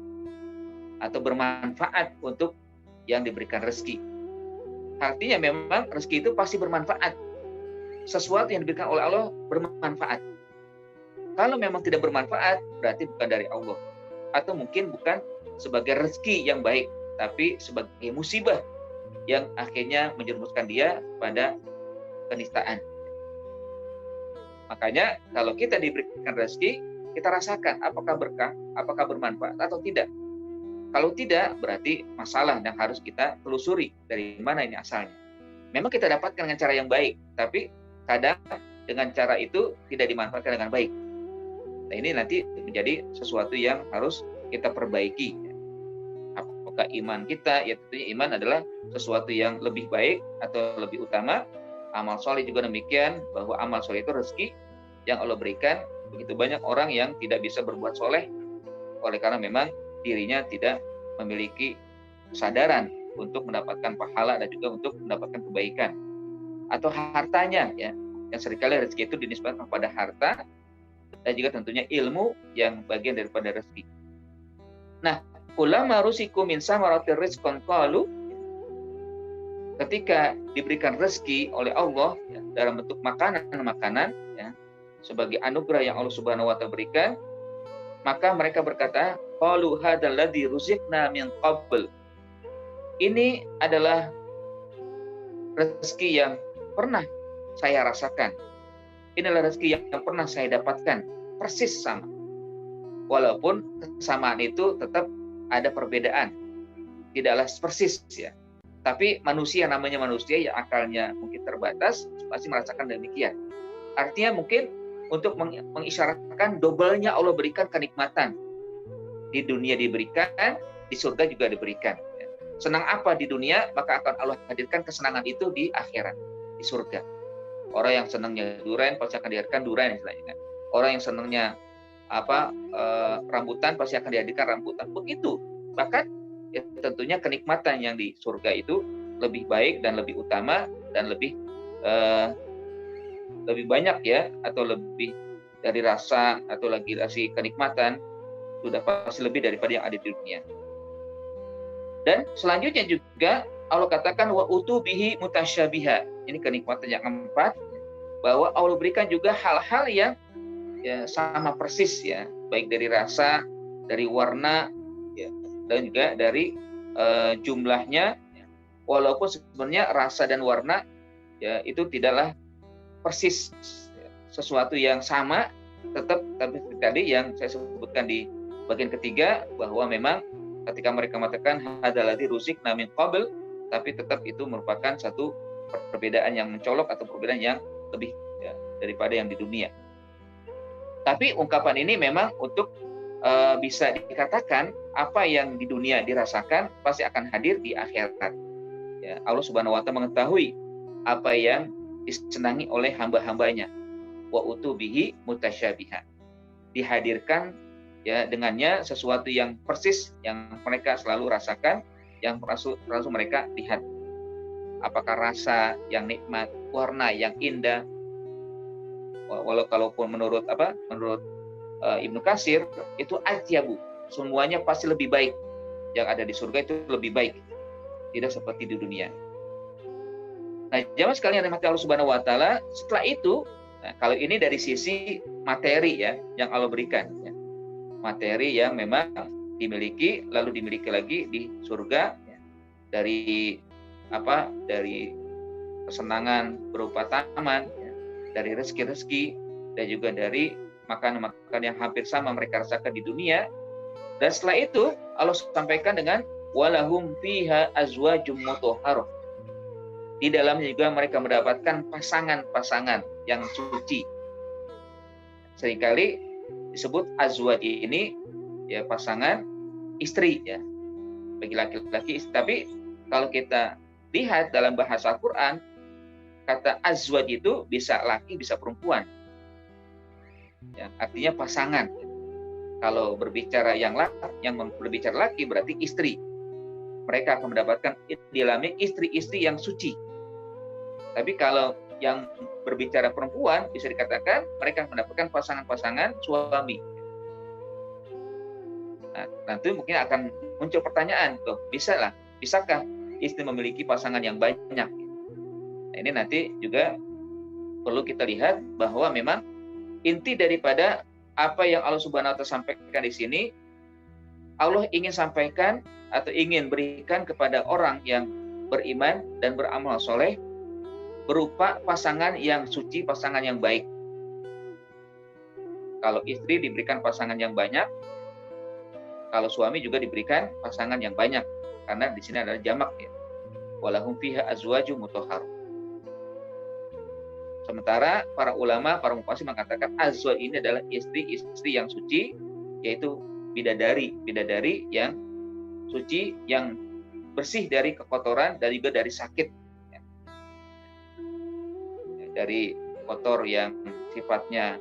atau bermanfaat untuk yang diberikan rezeki. Artinya memang rezeki itu pasti bermanfaat. Sesuatu yang diberikan oleh Allah bermanfaat. Kalau memang tidak bermanfaat, berarti bukan dari Allah. Atau mungkin bukan sebagai rezeki yang baik, tapi sebagai musibah yang akhirnya menjerumuskan dia pada kenistaan. Makanya kalau kita diberikan rezeki, kita rasakan apakah berkah, apakah bermanfaat atau tidak. Kalau tidak, berarti masalah yang harus kita telusuri dari mana ini asalnya. Memang kita dapatkan dengan cara yang baik, tapi kadang dengan cara itu tidak dimanfaatkan dengan baik. Nah, ini nanti menjadi sesuatu yang harus kita perbaiki. Apakah iman kita, ya tentunya iman adalah sesuatu yang lebih baik atau lebih utama. Amal soleh juga demikian, bahwa amal soleh itu rezeki yang Allah berikan. Begitu banyak orang yang tidak bisa berbuat soleh oleh karena memang dirinya tidak memiliki kesadaran untuk mendapatkan pahala dan juga untuk mendapatkan kebaikan. Atau hartanya, ya, yang seringkali rezeki itu dinisbatkan kepada harta, dan juga tentunya ilmu yang bagian daripada rezeki. Nah, ulama rusiku min samaratir rizqan qalu, ketika diberikan rezeki oleh Allah ya, dalam bentuk makanan-makanan ya, sebagai anugerah yang Allah Subhanahu wa Ta'ala berikan, maka mereka berkata, qalu hadzal ladzi ruziqna min qabl. Ini adalah rezeki yang pernah saya rasakan. Inilah rezeki yang pernah saya dapatkan, persis sama. Walaupun kesamaan itu tetap ada perbedaan. Tidaklah persis ya. Tapi manusia, namanya manusia yang akalnya mungkin terbatas, pasti merasakan demikian. Artinya mungkin untuk mengisyaratkan dobelnya Allah berikan kenikmatan. Di dunia diberikan, di surga juga diberikan. senang apa di dunia, maka akan Allah hadirkan kesenangan itu di akhirat, di surga. Orang yang senangnya durian pasti akan dihadirkan durian istilahnya. Orang yang senangnya rambutan pasti akan dihadirkan rambutan. Begitu. Bahkan ya, tentunya kenikmatan yang di surga itu lebih baik dan lebih utama dan lebih banyak ya, atau lebih dari rasa atau lagi dari kenikmatan sudah pasti lebih daripada yang ada di dunia. Dan selanjutnya juga Allah katakan wa utubihi mutasyabiha. Ini kenikmatan yang keempat, bahwa Allah berikan juga hal-hal yang ya, sama persis ya, baik dari rasa, dari warna ya, dan juga dari jumlahnya. Walaupun sebenarnya rasa dan warna ya itu tidaklah persis sesuatu yang sama, tapi tadi yang saya sebutkan di bagian ketiga, bahwa memang ketika mereka mengatakan hadzalladzi rusikna min qabl, tapi tetap itu merupakan satu perbedaan yang mencolok atau perbedaan yang lebih ya, daripada yang di dunia. Tapi ungkapan ini memang untuk bisa dikatakan apa yang di dunia dirasakan pasti akan hadir di akhirat. Ya, Allah Subhanahu wa Ta'ala mengetahui apa yang disenangi oleh hamba-hambanya. Wa utubihi mutasyabiha. Dihadirkan ya dengannya sesuatu yang persis yang mereka selalu rasakan, yang selalu mereka lihat. Apakah rasa yang nikmat, warna yang indah. Kalaupun menurut Ibnu Katsir itu atyabu, semuanya pasti lebih baik. Yang ada di surga itu lebih baik, tidak seperti di dunia. Nah, jamaah sekalian yang dirahmati Allah Subhanahu wa Ta'ala, setelah itu, nah, kalau ini dari sisi materi ya yang Allah berikan, ya. Materi yang memang dimiliki, lalu dimiliki lagi di surga ya. Dari kesenangan berupa taman, ya. Dari rezeki-rezeki, dan juga dari makanan-makanan yang hampir sama mereka rasakan di dunia. Dan setelah itu Allah sampaikan dengan walahum fiha azwajum mutahharah. Di dalamnya juga mereka mendapatkan pasangan-pasangan yang suci. Seringkali disebut azwaj ini ya pasangan istri ya, bagi laki-laki. Tapi kalau kita lihat dalam bahasa Al-Quran, kata azwaj itu bisa laki bisa perempuan. Ya, artinya pasangan. Kalau berbicara yang berbicara laki berarti istri. Mereka akan mendapatkan di dalamnya istri-istri yang suci. Tapi kalau yang berbicara perempuan bisa dikatakan mereka mendapatkan pasangan-pasangan suami. Nah, nanti mungkin akan muncul pertanyaan, bisakah istri memiliki pasangan yang banyak? Nah, ini nanti juga perlu kita lihat bahwa memang inti daripada apa yang Allah Subhanahu wa Ta'ala sampaikan di sini, Allah ingin sampaikan atau ingin berikan kepada orang yang beriman dan beramal soleh berupa pasangan yang suci, pasangan yang baik. Kalau istri diberikan pasangan yang banyak, kalau suami juga diberikan pasangan yang banyak, karena di sini adalah jamak ya. Walahum fiha azwajum mutahharah. Sementara para ulama, para mufassir mengatakan azwaj ini adalah istri-istri yang suci, yaitu bidadari yang suci, yang bersih dari kekotoran dan juga dari sakit. Dari kotor yang sifatnya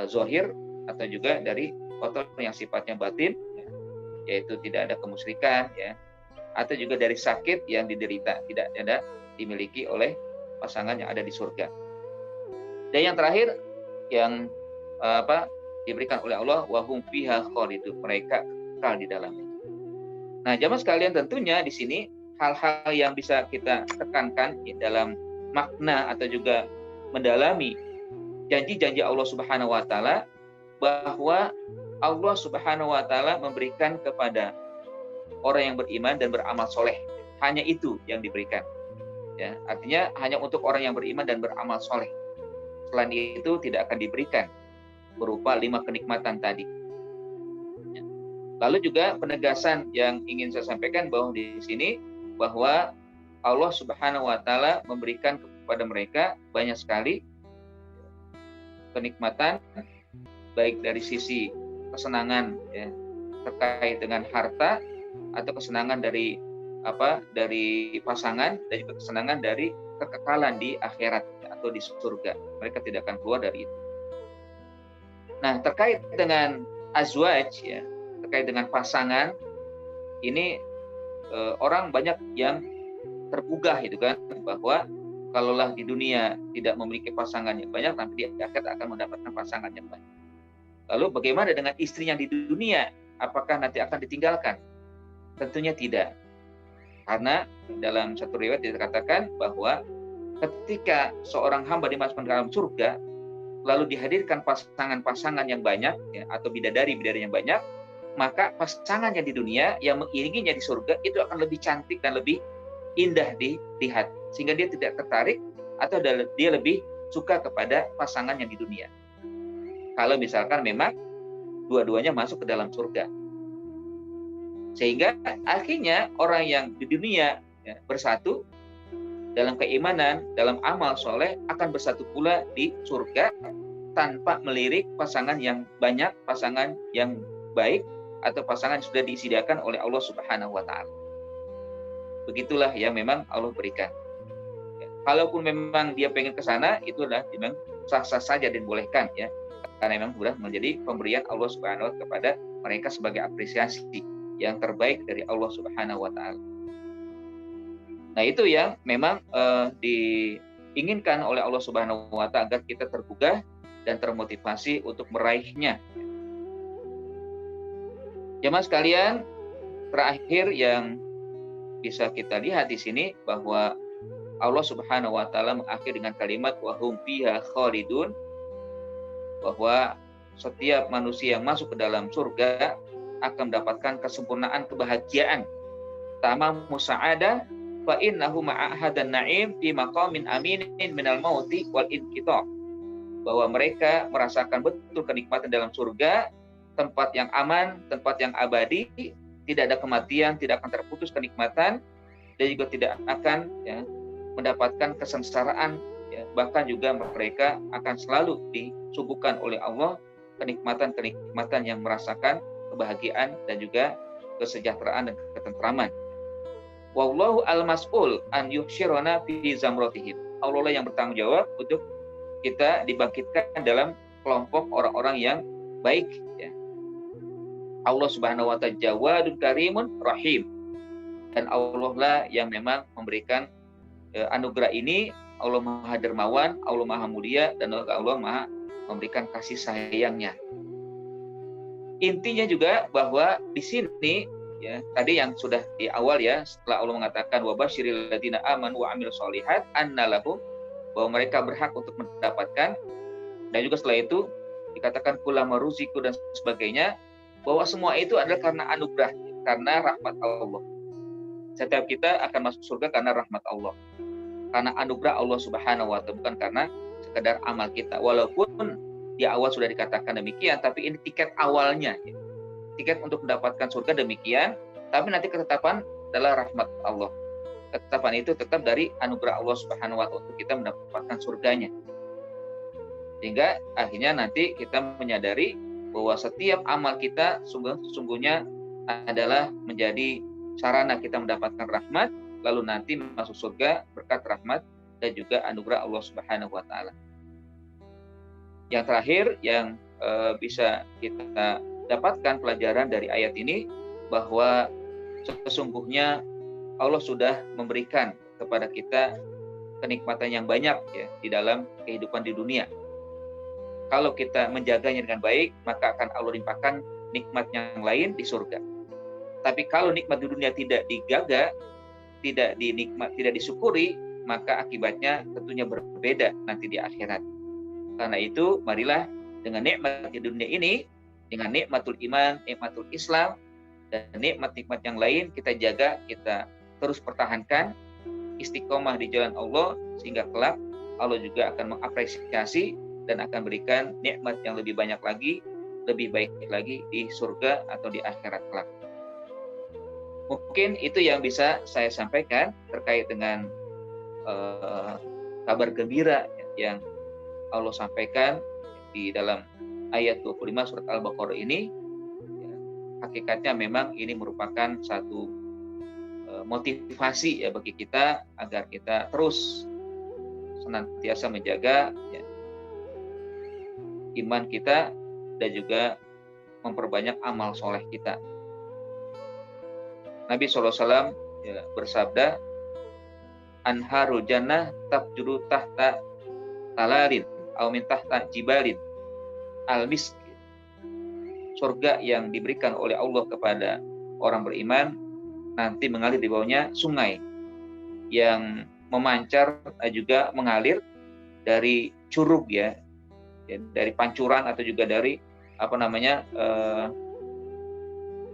zohir atau juga dari kotor yang sifatnya batin, yaitu tidak ada kemusyrikan, ya, atau juga dari sakit yang diderita tidak ada dimiliki oleh pasangan yang ada di surga. Dan yang terakhir yang diberikan oleh Allah, wahum fiha khalidun, mereka kekal di dalamnya. Nah, jamaah sekalian, tentunya di sini hal-hal yang bisa kita tekankan dalam makna atau juga mendalami janji-janji Allah Subhanahu wa Ta'ala, bahwa Allah Subhanahu wa Ta'ala memberikan kepada orang yang beriman dan beramal soleh, hanya itu yang diberikan. Ya, artinya hanya untuk orang yang beriman dan beramal soleh. Selain itu tidak akan diberikan berupa 5 kenikmatan tadi. Lalu juga penegasan yang ingin saya sampaikan bahwa di sini bahwa Allah Subhanahu wa Ta'ala memberikan kepada mereka banyak sekali kenikmatan, baik dari sisi kesenangan ya, terkait dengan harta, atau kesenangan dari dari pasangan dan juga kesenangan dari kekekalan di akhirat atau di surga. Mereka tidak akan keluar dari itu. Nah, terkait dengan azwaj ya, terkait dengan pasangan ini orang banyak yang tergugah itu kan, bahwa kalaulah di dunia tidak memiliki pasangan yang banyak, nanti di akhirat akan mendapatkan pasangan yang banyak. Lalu bagaimana dengan istri yang di dunia? Apakah nanti akan ditinggalkan? Tentunya tidak. Karena dalam satu riwayat dikatakan bahwa ketika seorang hamba dimasukkan ke dalam surga, lalu dihadirkan pasangan-pasangan yang banyak ya, atau bidadari-bidadari yang banyak, maka pasangan yang di dunia yang mengiringinya di surga itu akan lebih cantik dan lebih indah dilihat, sehingga dia tidak tertarik atau dia lebih suka kepada pasangan yang di dunia. Kalau misalkan memang dua-duanya masuk ke dalam surga, sehingga akhirnya orang yang di dunia ya, bersatu dalam keimanan, dalam amal soleh akan bersatu pula di surga tanpa melirik pasangan yang banyak, pasangan yang baik, atau pasangan yang sudah disediakan oleh Allah Subhanahu wa Ta'ala. Begitulah yang memang Allah berikan. Ya, kalaupun memang dia pengen ke sana, itulah memang sah-sah saja dan bolehkan ya, karena memang sudah menjadi pemberian Allah Subhanahu wa Ta'ala kepada mereka sebagai apresiasi yang terbaik dari Allah Subhanahu wa Ta'ala. Nah, itu yang memang diinginkan oleh Allah Subhanahu wa Ta'ala agar kita tergugah dan termotivasi untuk meraihnya. Jemaah sekalian, terakhir yang bisa kita lihat di sini bahwa Allah Subhanahu wa Ta'ala mengakhiri dengan kalimat wa hum fiha khalidun, bahwa setiap manusia yang masuk ke dalam surga akan mendapatkan kesempurnaan kebahagiaan. Tamamu sa'adah fa innahu ma'ahadan na'im fi maqamin aminin minal mauti wal inqita'. Bahwa mereka merasakan betul kenikmatan dalam surga, tempat yang aman, tempat yang abadi, tidak ada kematian, tidak akan terputus kenikmatan, dan juga tidak akan ya, mendapatkan kesengsaraan, ya, bahkan juga mereka akan selalu disuguhkan oleh Allah kenikmatan-kenikmatan yang merasakan kebahagiaan dan juga kesejahteraan dan ketentraman. Wallahu al-mas'ul an yuhsyirana fi zamratihim. Allah lah yang bertanggung jawab untuk kita dibangkitkan dalam kelompok orang-orang yang baik ya. Allah Subhanahu wa Ta'ala Jawadun Karimun Rahim, dan Allah lah yang memang memberikan anugerah ini. Allah Maha Dermawan, Allah Maha Mulia, dan Allah Maha memberikan kasih sayangnya. Intinya juga bahwa di sini ya, tadi yang sudah di awal ya, setelah Allah mengatakan wa basyiril ladzina amanu wa amilus sholihat anna lahum, bahwa mereka berhak untuk mendapatkan, dan juga setelah itu dikatakan kulama ruziku dan sebagainya, bahwa semua itu adalah karena anugerah, karena rahmat Allah. Setiap kita akan masuk surga karena rahmat Allah, karena anugerah Allah Subhanahu wa Ta'ala, bukan karena sekedar amal kita. Walaupun di awal sudah dikatakan demikian, tapi ini tiket awalnya, tiket untuk mendapatkan surga demikian, tapi nanti ketetapan adalah rahmat Allah. Ketetapan itu tetap dari anugerah Allah Subhanahu wa Ta'ala untuk kita mendapatkan surganya. Sehingga akhirnya nanti kita menyadari bahwa setiap amal kita sungguhnya adalah menjadi sarana kita mendapatkan rahmat, lalu nanti masuk surga berkat rahmat dan juga anugerah Allah Subhanahu wa Ta'ala. Yang terakhir yang bisa kita dapatkan pelajaran dari ayat ini, bahwa sesungguhnya Allah sudah memberikan kepada kita kenikmatan yang banyak ya di dalam kehidupan di dunia. Kalau kita menjaganya dengan baik, maka akan Allah limpahkan nikmat yang lain di surga. Tapi kalau nikmat di dunia tidak dijaga, tidak disyukuri, maka akibatnya tentunya berbeda nanti di akhirat. Karena itu, marilah dengan nikmat di dunia ini, dengan nikmatul iman, nikmatul Islam, dan nikmat-nikmat yang lain kita jaga, kita terus pertahankan, istiqomah di jalan Allah, sehingga kelak Allah juga akan mengapresiasi dan akan berikan nikmat yang lebih banyak lagi, lebih baik lagi di surga atau di akhirat kelak. Mungkin itu yang bisa saya sampaikan terkait dengan kabar gembira yang Allah sampaikan di dalam ayat 25 surat Al-Baqarah ini. Hakikatnya memang ini merupakan satu motivasi ya bagi kita agar kita terus senantiasa menjaga ya, iman kita dan juga memperbanyak amal soleh kita. Nabi SAW ya, bersabda, anharul jannah tabjuru tahta talarin au min tahta jibalin al-misk. Surga yang diberikan oleh Allah kepada orang beriman nanti mengalir di bawahnya sungai yang memancar juga mengalir dari curug ya, dari pancuran atau juga dari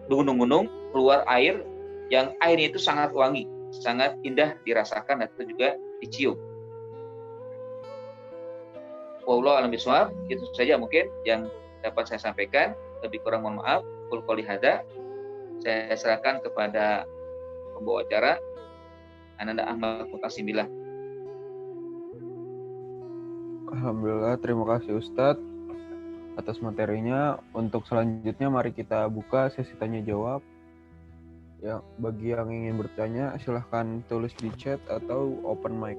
gunung-gunung keluar air yang airnya itu sangat wangi, sangat indah dirasakan atau juga dicium. Wallahu a'lam bishawab. Itu saja mungkin yang dapat saya sampaikan. Lebih kurang mohon maaf. Qul qouli hadza. Saya serahkan kepada pembawa acara Ananda Ahmad Mutasimillah. Alhamdulillah, terima kasih Ustadz atas materinya. Untuk selanjutnya mari kita buka sesi tanya jawab. Ya, bagi yang ingin bertanya silahkan tulis di chat atau open mic.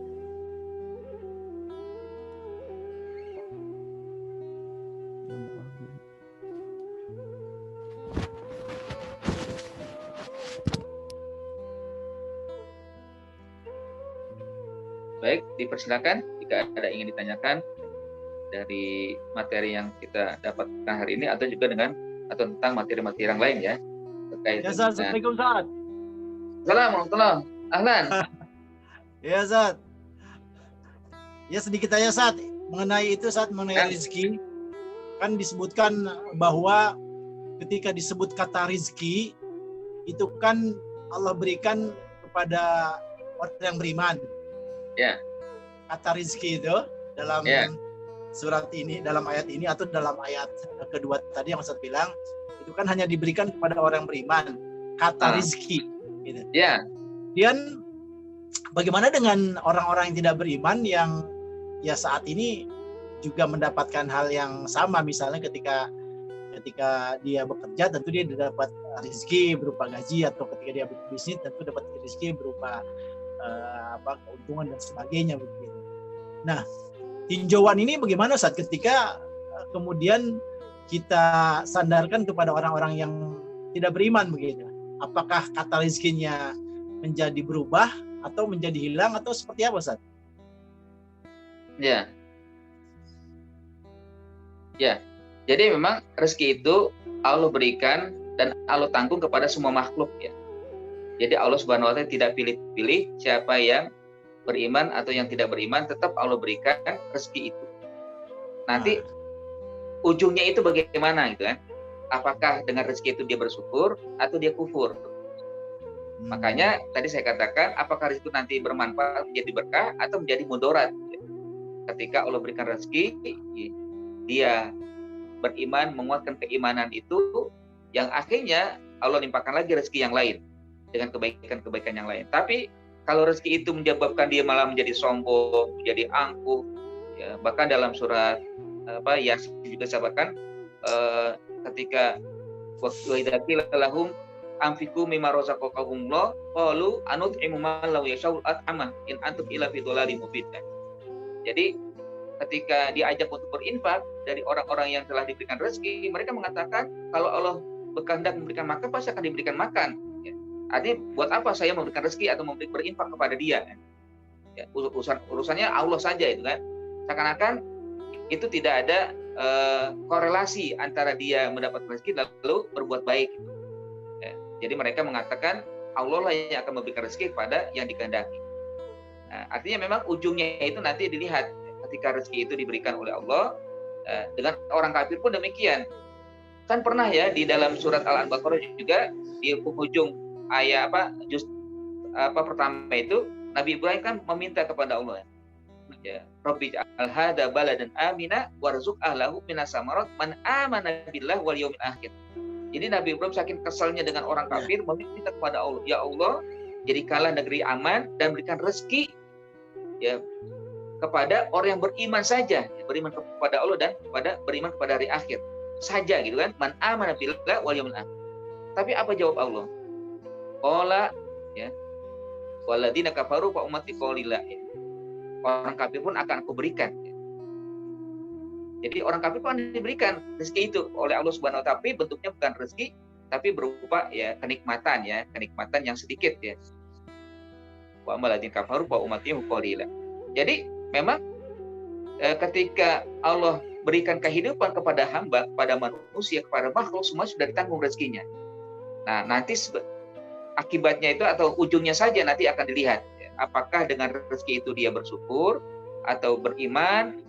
Baik, dipersilakan jika ada ingin ditanyakan dari materi yang kita dapatkan hari ini atau juga tentang materi-materi yang lain ya terkait Ya, Zat. Assalamualaikum, Zat. Assalamualaikum. Ahlan. Ya, Zat. Ya, sedikit aja, Zat. Mengenai itu, Zat, mengenai rezeki. Kan disebutkan bahwa ketika disebut kata rezeki, itu kan Allah berikan kepada orang yang beriman. Ya. Kata rezeki itu dalam surat ini, dalam ayat ini atau dalam ayat kedua tadi yang Ustaz bilang, itu kan hanya diberikan kepada orang beriman. Kata rezeki. Gitu. Ya. Dan bagaimana dengan orang-orang yang tidak beriman yang ya saat ini juga mendapatkan hal yang sama, misalnya ketika dia bekerja tentu dia dapat rezeki berupa gaji, atau ketika dia berbisnis tentu dapat rezeki berupa keuntungan dan sebagainya begitu. Nah, tinjauan ini bagaimana saat ketika kemudian kita sandarkan kepada orang-orang yang tidak beriman begitu? Apakah kata rezekinya menjadi berubah atau menjadi hilang atau seperti apa, Ustaz? Ya. Ya. Jadi memang rezeki itu Allah berikan dan Allah tanggung kepada semua makhluk ya. Jadi Allah Subhanahu wa taala tidak pilih-pilih siapa yang beriman atau yang tidak beriman, tetap Allah berikan rezeki itu. Nanti ujungnya itu bagaimana gitu kan? Apakah dengan rezeki itu dia bersyukur atau dia kufur? Makanya tadi saya katakan, apakah rezeki itu nanti bermanfaat menjadi berkah atau menjadi mudarat? Ketika Allah berikan rezeki, dia beriman, menguatkan keimanan itu, yang akhirnya Allah limpahkan lagi rezeki yang lain dengan kebaikan-kebaikan yang lain. Tapi kalau rezeki itu menyebabkan dia malah menjadi sombong, menjadi angkuh, ya, bahkan dalam surat Yasin juga disebutkan ketika wa idza qila lahum anfiqu mimma razaqakumullah qalu anut'imu man law yasha'u at'ama in antum illa fi dhalalin mubin. Jadi ketika diajak untuk berinfak dari orang-orang yang telah diberikan rezeki, mereka mengatakan kalau Allah berkehendak memberikan makan pasti akan diberikan makan. Ya. Artinya buat apa saya memberikan rezeki atau berinfak kepada dia? Ya, urusannya Allah saja itu kan. Seakan-akan itu tidak ada korelasi antara dia mendapat rezeki lalu berbuat baik. Gitu. Ya, jadi mereka mengatakan Allah lah yang akan memberikan rezeki kepada yang dikehendaki. Nah, artinya memang ujungnya itu nanti dilihat ketika rezeki itu diberikan oleh Allah. Dengan orang kafir pun demikian. Kan pernah ya di dalam surat Al-Baqarah juga di ujung ayat pertama itu Nabi Ibrahim kan meminta kepada Allah. Ya, Rabbi ja'al hadza baladan amina warzuq ahlahu minas samarat man amana billahi wal yaumil akhir. Jadi Nabi Ibrahim saking kesalnya dengan orang kafir meminta kepada Allah, ya Allah, jadikanlah negeri aman dan berikan rezeki ya kepada orang yang beriman saja, beriman kepada Allah dan beriman kepada hari akhir saja gitu kan. Man amana billahi wal yaumil akhir. Tapi apa jawab Allah? Qala ya Walladzina kafaru fa ummati qalillah. Orang kafir pun akan aku berikan. Jadi orang kafir pun diberikan rezeki itu oleh Allah Subhanahu wa taala, tapi bentuknya bukan rezeki, tapi berupa ya kenikmatan yang sedikit ya. Wa amalatin kafaru fa ummati qalillah. Jadi memang ketika Allah berikan kehidupan kepada hamba, kepada manusia, kepada makhluk, semua sudah ditanggung rezekinya. Nah, nanti akibatnya itu atau ujungnya saja nanti akan dilihat. Apakah dengan rezeki itu dia bersyukur, atau beriman,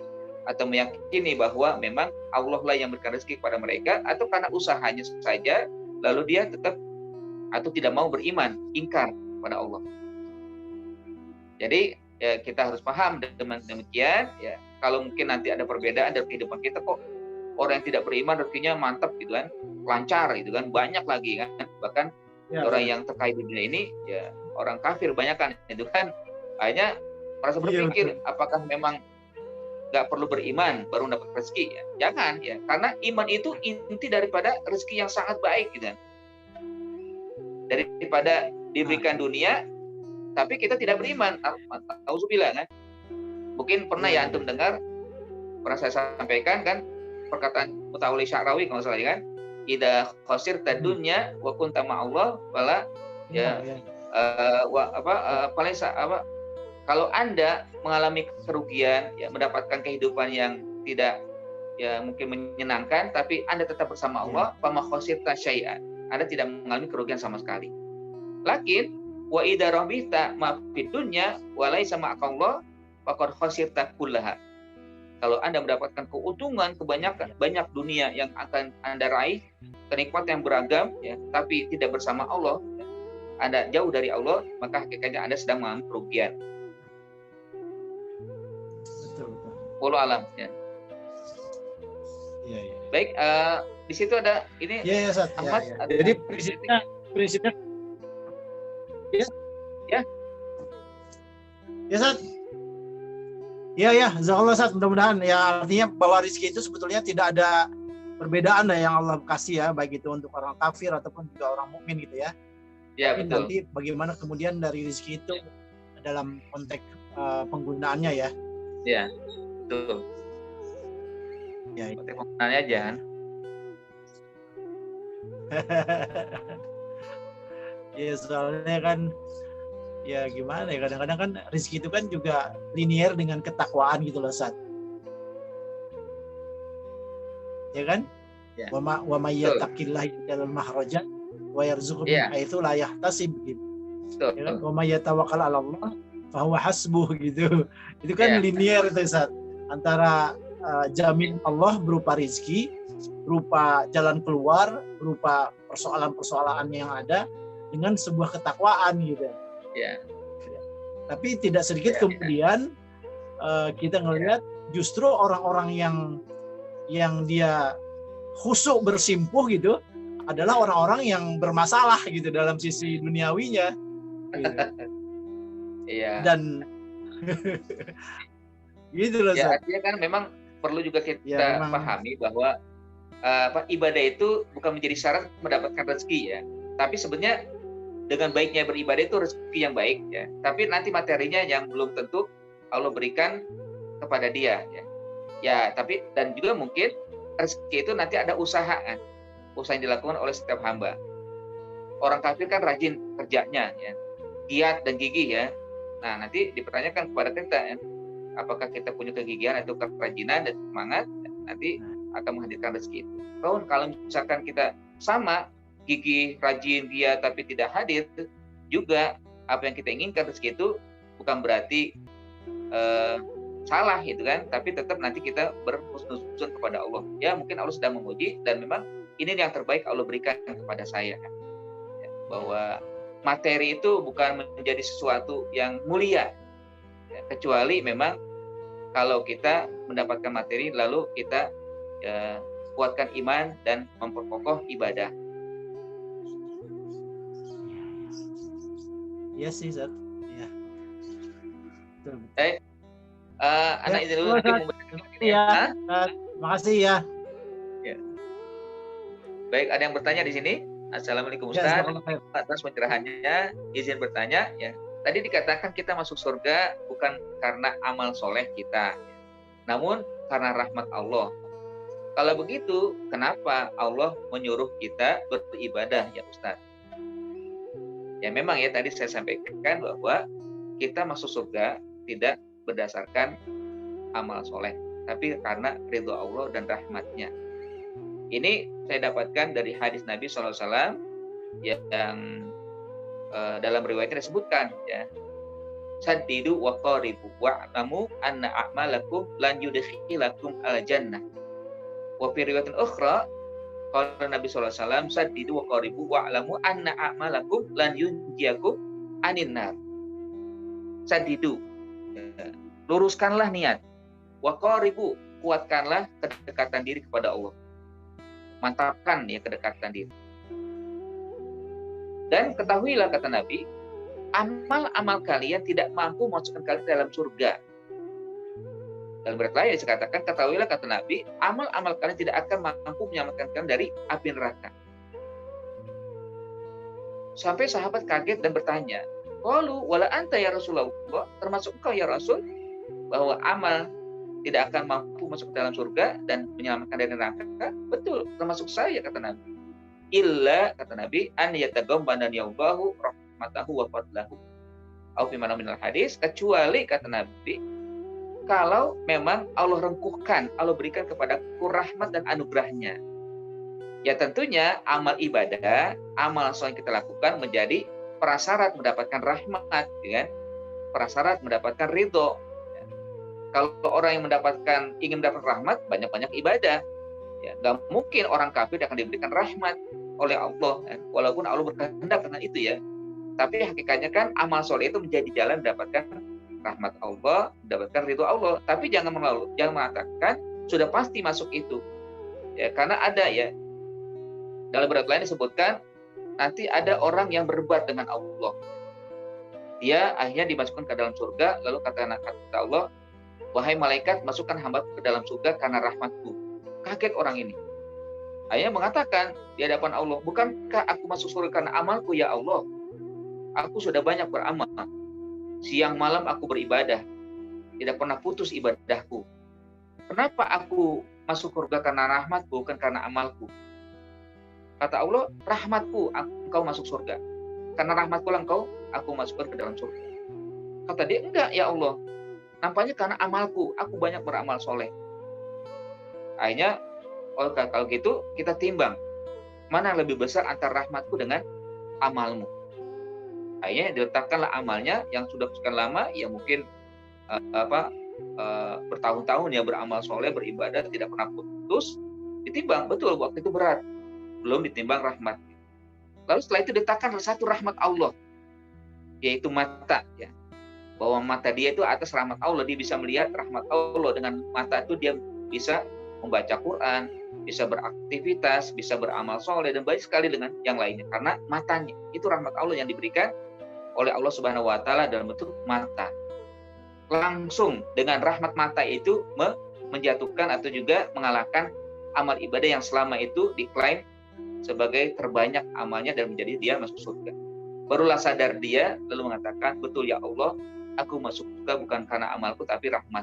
atau meyakini bahwa memang Allah lah yang memberikan rezeki kepada mereka, atau karena usahanya saja, lalu dia tetap atau tidak mau beriman, ingkar kepada Allah. Jadi ya, kita harus paham demikian ya. Kalau mungkin nanti ada perbedaan dalam kehidupan kita, kok orang yang tidak beriman rezekinya mantap gitu kan, lancar gitu kan, banyak lagi kan, bahkan ya, orang yang terkait di dunia ini ya orang kafir banyak kan itu kan, hanya merasa berpikir apakah memang nggak perlu beriman baru dapat rezeki ya? Jangan ya, karena iman itu inti daripada rezeki yang sangat baik gitu kan. Daripada diberikan dunia tapi kita tidak beriman, auzubillah kan. Mungkin pernah ya antum dengar, pernah saya sampaikan kan perkataan Mutaawali Sya'rawi kalau salah kan, idza khasirta dunya wa kunta ma'allah wala ya kalau Anda mengalami kerugian, ya, mendapatkan kehidupan yang tidak ya mungkin menyenangkan, tapi Anda tetap bersama Allah, fama khasirta syai'an. Anda tidak mengalami kerugian sama sekali. Lakin wa idza rabita ma fid dunya wa laisa ma'akallah faqad khasirta kullaha. Kalau Anda mendapatkan keuntungan banyak dunia yang akan Anda raih, kenikmatan yang beragam ya, tapi tidak bersama Allah, Anda jauh dari Allah, maka hakikatnya Anda sedang mengalami kerugian. Wallahu alam ya. Ya. Baik, di situ ada ini. Ya, Ahmad. Ya. Jadi prinsipnya. Ya. Sat. Ya, jazakallah Sat. Mudah-mudahan ya, artinya bahwa rezeki itu sebetulnya tidak ada perbedaan yang Allah kasih ya, baik itu untuk orang kafir ataupun juga orang mukmin gitu ya. Ya, betul. Nanti bagaimana kemudian dari rezeki itu dalam konteks penggunaannya ya. Ya. Betul. Ya, itu penggunaannya aja kan. Ya, soalnya kan ya gimana ya, kadang-kadang kan rezeki itu kan juga linier dengan ketakwaan gitu loh, Sat. Ya kan? Ya. Wa may yattaqillaha yaj'al makhraja wa yarzuqhu min haitsu la yahtasib gitu. Betul. Ya kan? Wa may yatawakkal 'ala Allah fa huwa hasbuh gitu. Itu kan linier itu, Sat. Antara jamin Allah berupa rezeki, berupa jalan keluar, berupa persoalan-persoalan yang ada, dengan sebuah ketakwaan gitu. Ya. Tapi tidak sedikit kemudian kita ngelihat justru orang-orang yang dia khusyuk bersimpuh gitu adalah orang-orang yang bermasalah gitu dalam sisi duniawinya. Gitu. Iya. Dan gitu loh. Ya, artinya kan memang perlu juga kita pahami bahwa ibadah itu bukan menjadi syarat mendapatkan rezeki ya. Tapi sebenarnya dengan baiknya beribadah itu rezeki yang baik ya. Tapi nanti materinya yang belum tentu Allah berikan kepada dia ya. Ya, tapi dan juga mungkin rezeki itu nanti ada usaha yang dilakukan oleh setiap hamba. Orang kafir kan rajin kerjanya ya. Giat dan gigih ya. Nah, nanti dipertanyakan kepada kita ya. Apakah kita punya kegigihan atau kerajinan dan semangat, nanti akan menghadirkan rezeki itu. Kalau misalkan kita sama gigih, rajin, giat tapi tidak hadir, juga apa yang kita inginkan rezeki itu bukan berarti salah gitu kan, tapi tetap nanti kita berhusnuzon kepada Allah. Ya mungkin Allah sedang menguji dan memang ini yang terbaik Allah berikan kepada saya. Ya, bahwa materi itu bukan menjadi sesuatu yang mulia, ya, kecuali memang kalau kita mendapatkan materi lalu kita kuatkan iman dan memperkokoh ibadah. Iya sih, Zat. Ya. Anak izin dulu ya. Makasih ya. Baik, ada yang bertanya di sini? Assalamualaikum Ustaz. Atas pencerahannya, izin bertanya ya. tadi dikatakan kita masuk surga bukan karena amal soleh kita, namun karena rahmat Allah. Kalau begitu, kenapa Allah menyuruh kita beribadah ya Ustaz? Ya memang ya tadi saya sampaikan bahwa kita masuk surga tidak berdasarkan amal soleh, tapi karena ridho Allah dan rahmatnya. Ini saya dapatkan dari hadis Nabi SAW yang dalam riwayatnya disebutkan ya, saddidu wa qaribu wa'lamu anna a'malakum lan yudkhilakum al jannah. Wa fi riwayatin ukhra qala Nabi sallallahu alaihi wasallam saddidu wa qaribu wa'lamu anna a'malakum lan yunjiyakum anin nar. Saddidu, luruskanlah niat. Wa qaribu, kuatkanlah kedekatan diri kepada Allah. Mantapkan ya kedekatan diri. Dan ketahuilah kata Nabi, amal-amal kalian tidak mampu memasukkan kalian dalam surga. Dalam berat lain dikatakan, ketahuilah kata Nabi, amal-amal kalian tidak akan mampu menyelamatkan kalian dari api neraka. Sampai sahabat kaget dan bertanya, qalu wala anta ya Rasulullah, termasuk engkau ya Rasul, bahwa amal tidak akan mampu masuk ke dalam surga dan menyelamatkan dari neraka? Betul, termasuk saya kata Nabi. Illa kata Nabi an yataghammadan yaubahu rahmatahu wa fadlahu. Au fi mana minal hadis, kecuali kata Nabi kalau memang Allah rengkuhkan, Allah berikan kepadaku rahmat dan anugerahnya. Ya tentunya amal ibadah, amal soleh yang kita lakukan menjadi prasyarat mendapatkan rahmat, ya kan? Prasyarat mendapatkan ridho. Kalau orang yang ingin mendapatkan rahmat, banyak-banyak ibadah. Ya, gak mungkin orang kafir akan diberikan rahmat oleh Allah, ya. Walaupun Allah berkehendak dengan itu ya. Tapi hakikatnya kan amal soleh itu menjadi jalan mendapatkan rahmat Allah, mendapatkan ridho Allah. Tapi jangan mengatakan sudah pasti masuk itu. Ya, karena ada ya dalam berat lain disebutkan nanti ada orang yang berdebat dengan Allah. Dia akhirnya dimasukkan ke dalam surga, lalu kata Allah, wahai malaikat, masukkan hamba ke dalam surga karena rahmatku. Kaget orang ini. Akhirnya mengatakan di hadapan Allah, bukankah aku masuk surga karena amalku ya Allah? Aku sudah banyak beramal. Siang malam aku beribadah. Tidak pernah putus ibadahku. Kenapa aku masuk surga karena rahmatku, bukan karena amalku? Kata Allah, rahmatku engkau masuk surga. Karena rahmatku aku masukkan ke dalam surga. Kata dia, enggak ya Allah. Nampaknya karena amalku, aku banyak beramal soleh. Akhirnya, kalau gitu kita timbang. Mana yang lebih besar antara rahmatku dengan amalmu. Akhirnya diletakkanlah amalnya yang sudah sekian lama, ya mungkin bertahun-tahun ya beramal soleh, beribadah, tidak pernah putus. Ditimbang, betul waktu itu berat. Belum ditimbang rahmat. Lalu setelah itu diletakkan satu rahmat Allah, yaitu mata. Ya. Bahwa mata dia itu atas rahmat Allah, dia bisa melihat rahmat Allah. Dengan mata itu dia bisa membaca Quran, bisa beraktivitas, bisa beramal soleh, dan baik sekali dengan yang lainnya. Karena matanya, itu rahmat Allah yang diberikan oleh Allah Subhanahu Wa Taala dalam bentuk mata. Langsung dengan rahmat mata itu menjatuhkan atau juga mengalahkan amal ibadah yang selama itu diklaim sebagai terbanyak amalnya dan menjadi dia masuk surga. Barulah sadar dia, lalu mengatakan, betul ya Allah, aku masuk surga bukan karena amalku, tapi rahmat.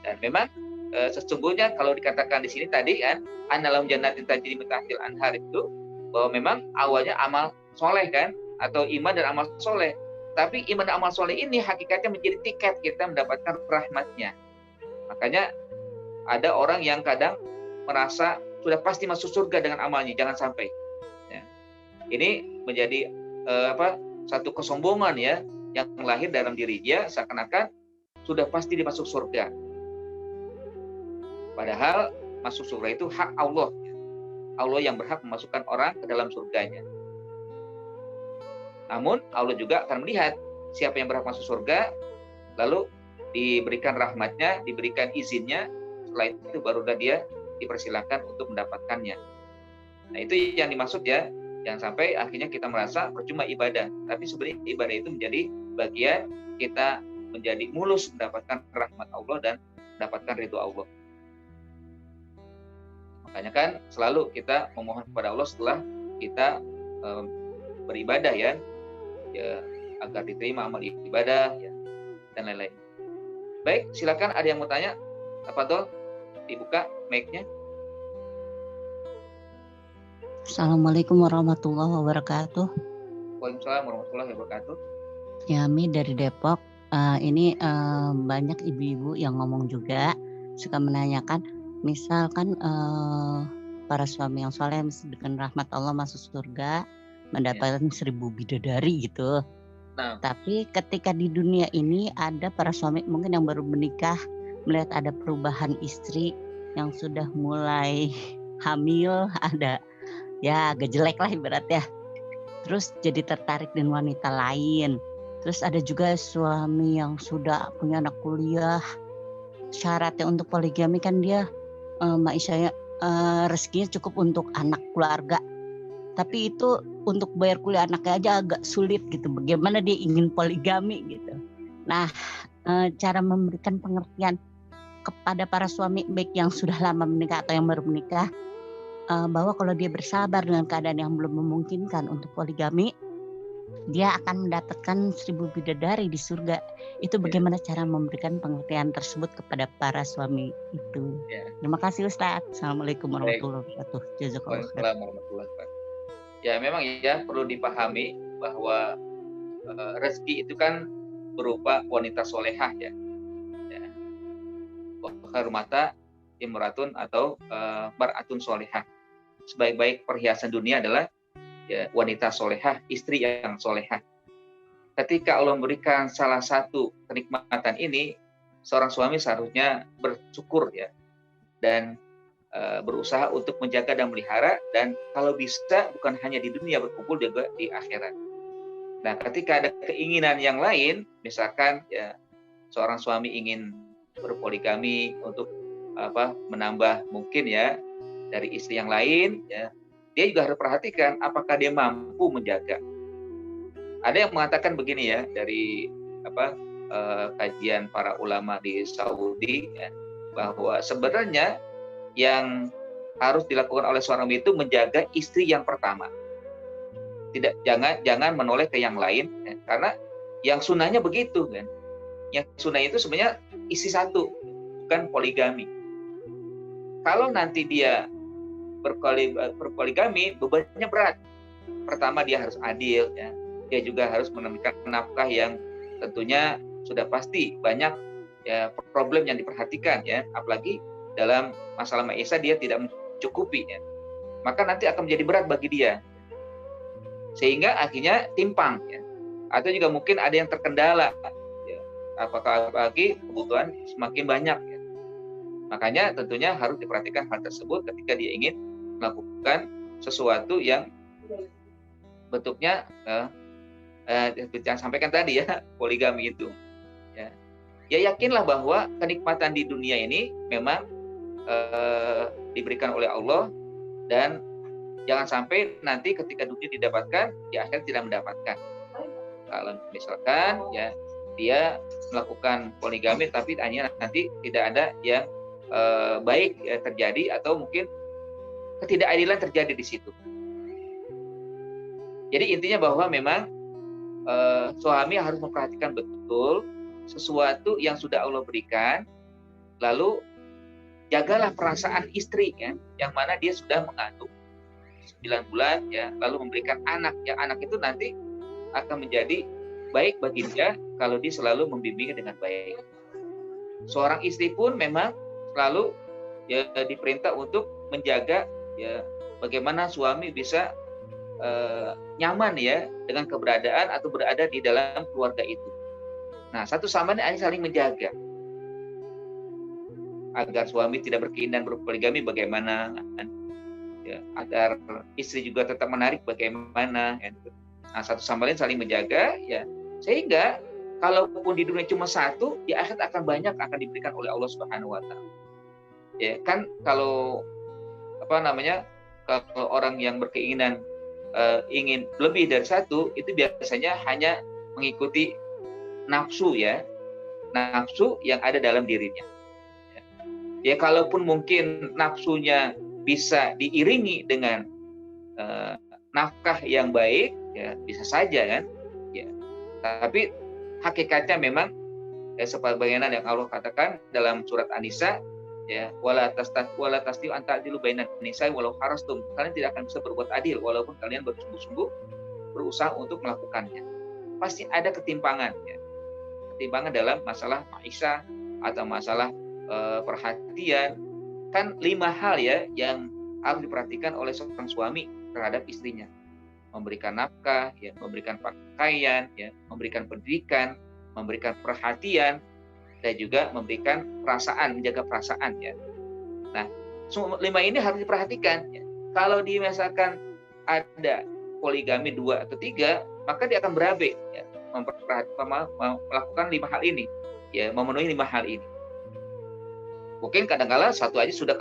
Dan memang sesungguhnya kalau dikatakan di sini tadi kan, annalahum jannatin tajri min tahtil anhar itu, bahwa memang awalnya amal soleh kan, atau iman dan amal soleh. Tapi iman dan amal soleh ini hakikatnya menjadi tiket kita mendapatkan rahmatnya. Makanya ada orang yang kadang merasa sudah pasti masuk surga dengan amalnya, jangan sampai. Ya. Ini menjadi satu kesombongan ya, yang lahir dalam diri dia seakan-akan sudah pasti dimasuk surga. Padahal masuk surga itu hak Allah. Allah yang berhak memasukkan orang ke dalam surganya. Namun Allah juga akan melihat siapa yang berhak masuk surga, lalu diberikan rahmatnya, diberikan izinnya, setelah itu barulah dia dipersilakan untuk mendapatkannya. Nah itu yang dimaksud ya, jangan sampai akhirnya kita merasa percuma ibadah. Tapi sebenarnya ibadah itu menjadi bagian kita menjadi mulus mendapatkan rahmat Allah dan mendapatkan ridho Allah. Makanya kan selalu kita memohon kepada Allah setelah kita beribadah ya. ya agar diterima amal ibadah ya, dan lain-lain. Baik, silakan ada yang mau tanya. Tafadhol, dibuka mic-nya. Assalamualaikum warahmatullahi wabarakatuh. Waalaikumsalam warahmatullahi wabarakatuh. Yami dari Depok. Ini banyak ibu-ibu yang ngomong juga suka menanyakan, misalkan para suami yang soleh dengan rahmat Allah masuk surga mendapatkan 1000 bidadari gitu. Nah, Tapi ketika di dunia ini ada para suami mungkin yang baru menikah melihat ada perubahan istri yang sudah mulai hamil, ada ya agak jelek lah ibaratnya. Terus jadi tertarik dengan wanita lain. Terus ada juga suami yang sudah punya anak kuliah. Syaratnya untuk poligami kan dia maisha rezekinya cukup untuk anak keluarga. Tapi itu untuk bayar kuliah anaknya aja agak sulit gitu. Bagaimana dia ingin poligami gitu. Nah, cara memberikan pengertian kepada para suami baik yang sudah lama menikah atau yang baru menikah, bahwa kalau dia bersabar dengan keadaan yang belum memungkinkan untuk poligami, dia akan mendapatkan 1000 bidadari di surga. Itu bagaimana cara memberikan pengertian tersebut kepada para suami itu. Terima kasih Ustadz. Assalamualaikum warahmatullahi wabarakatuh. Jazakallah khair. Waalaikumsalam warahmatullahi wabarakatuh. Ya memang ya perlu dipahami bahwa rezeki itu kan berupa wanita solehah ya. Khairumata imratun atau mar'atun solehah. Sebaik-baik perhiasan dunia adalah ya, wanita solehah, istri yang solehah. Ketika Allah memberikan salah satu kenikmatan ini, seorang suami seharusnya bersyukur ya, dan berusaha untuk menjaga dan melihara, dan kalau bisa bukan hanya di dunia berkumpul, juga di akhirat. Nah, ketika ada keinginan yang lain, misalkan ya seorang suami ingin berpoligami untuk menambah mungkin ya dari istri yang lain ya, dia juga harus perhatikan apakah dia mampu menjaga. Ada yang mengatakan begini ya, dari kajian para ulama di Saudi ya, bahwa sebenarnya yang harus dilakukan oleh seorang itu menjaga istri yang pertama. Jangan menoleh ke yang lain ya, karena yang sunnahnya begitu kan. Yang sunnah itu sebenarnya istri satu, bukan poligami. Kalau nanti dia berpoligami, bebannya berat. Pertama dia harus adil ya. Dia juga harus menemukan nafkah yang tentunya sudah pasti banyak ya problem yang diperhatikan ya, apalagi dalam masalah maisha dia tidak mencukupi ya. Maka nanti akan menjadi berat bagi dia. Sehingga akhirnya timpang ya. Atau juga mungkin ada yang terkendala ya. Apakah lagi kebutuhan semakin banyak ya. Makanya tentunya harus diperhatikan hal tersebut ketika dia ingin melakukan sesuatu yang bentuknya seperti yang sampaikan tadi ya, poligami itu. Ya yakinlah bahwa kenikmatan di dunia ini memang diberikan oleh Allah, dan jangan sampai nanti ketika dunia didapatkan, di akhir tidak mendapatkan. Kalau misalkan ya dia melakukan poligami tapi hanya nanti tidak ada yang baik ya, terjadi, atau mungkin ketidakadilan terjadi di situ. Jadi intinya bahwa memang suami harus memperhatikan betul sesuatu yang sudah Allah berikan, lalu jagalah perasaan istri ya, yang mana dia sudah mengandung 9 bulan ya, lalu memberikan anak, yang anak itu nanti akan menjadi baik bagi dia kalau dia selalu membimbingnya dengan baik. Seorang istri pun memang selalu ya diperintah untuk menjaga ya bagaimana suami bisa nyaman ya dengan keberadaan atau berada di dalam keluarga itu. Nah, satu sama lain saling menjaga agar suami tidak berkeinginan berpoligami bagaimana ya, agar istri juga tetap menarik bagaimana ya. Nah, satu sama lain saling menjaga ya, sehingga kalaupun di dunia cuma satu, di akhirat akan banyak akan diberikan oleh Allah Subhanahu wa taala. Ya kan, kalau kalau orang yang berkeinginan ingin lebih dari satu, itu biasanya hanya mengikuti nafsu ya, nafsu yang ada dalam dirinya. Ya kalaupun mungkin nafsunya bisa diiringi dengan nafkah yang baik, ya bisa saja kan. Ya, Tapi hakikatnya memang sebagaimana yang Allah katakan dalam surat An-Nisa, ya, wala tastiu an ta'dilu bainan nisa'i walau harastum. Kalian tidak akan bisa berbuat adil walaupun kalian bersungguh-sungguh berusaha untuk melakukannya. Pasti ada ketimpangan, ya. Ketimpangan dalam masalah maisha atau masalah perhatian. Kan 5 hal ya yang harus diperhatikan oleh seorang suami terhadap istrinya. Memberikan nafkah, ya, memberikan pakaian, ya, memberikan pendidikan, memberikan perhatian, dan juga memberikan perasaan, menjaga perasaan, ya. Nah, 5 ini harus diperhatikan, ya. Kalau misalkan ada poligami 2 atau 3, maka dia akan berabe, ya, melakukan 5 hal ini, ya, memenuhi 5 hal ini. Mungkin kadang-kala satu aja sudah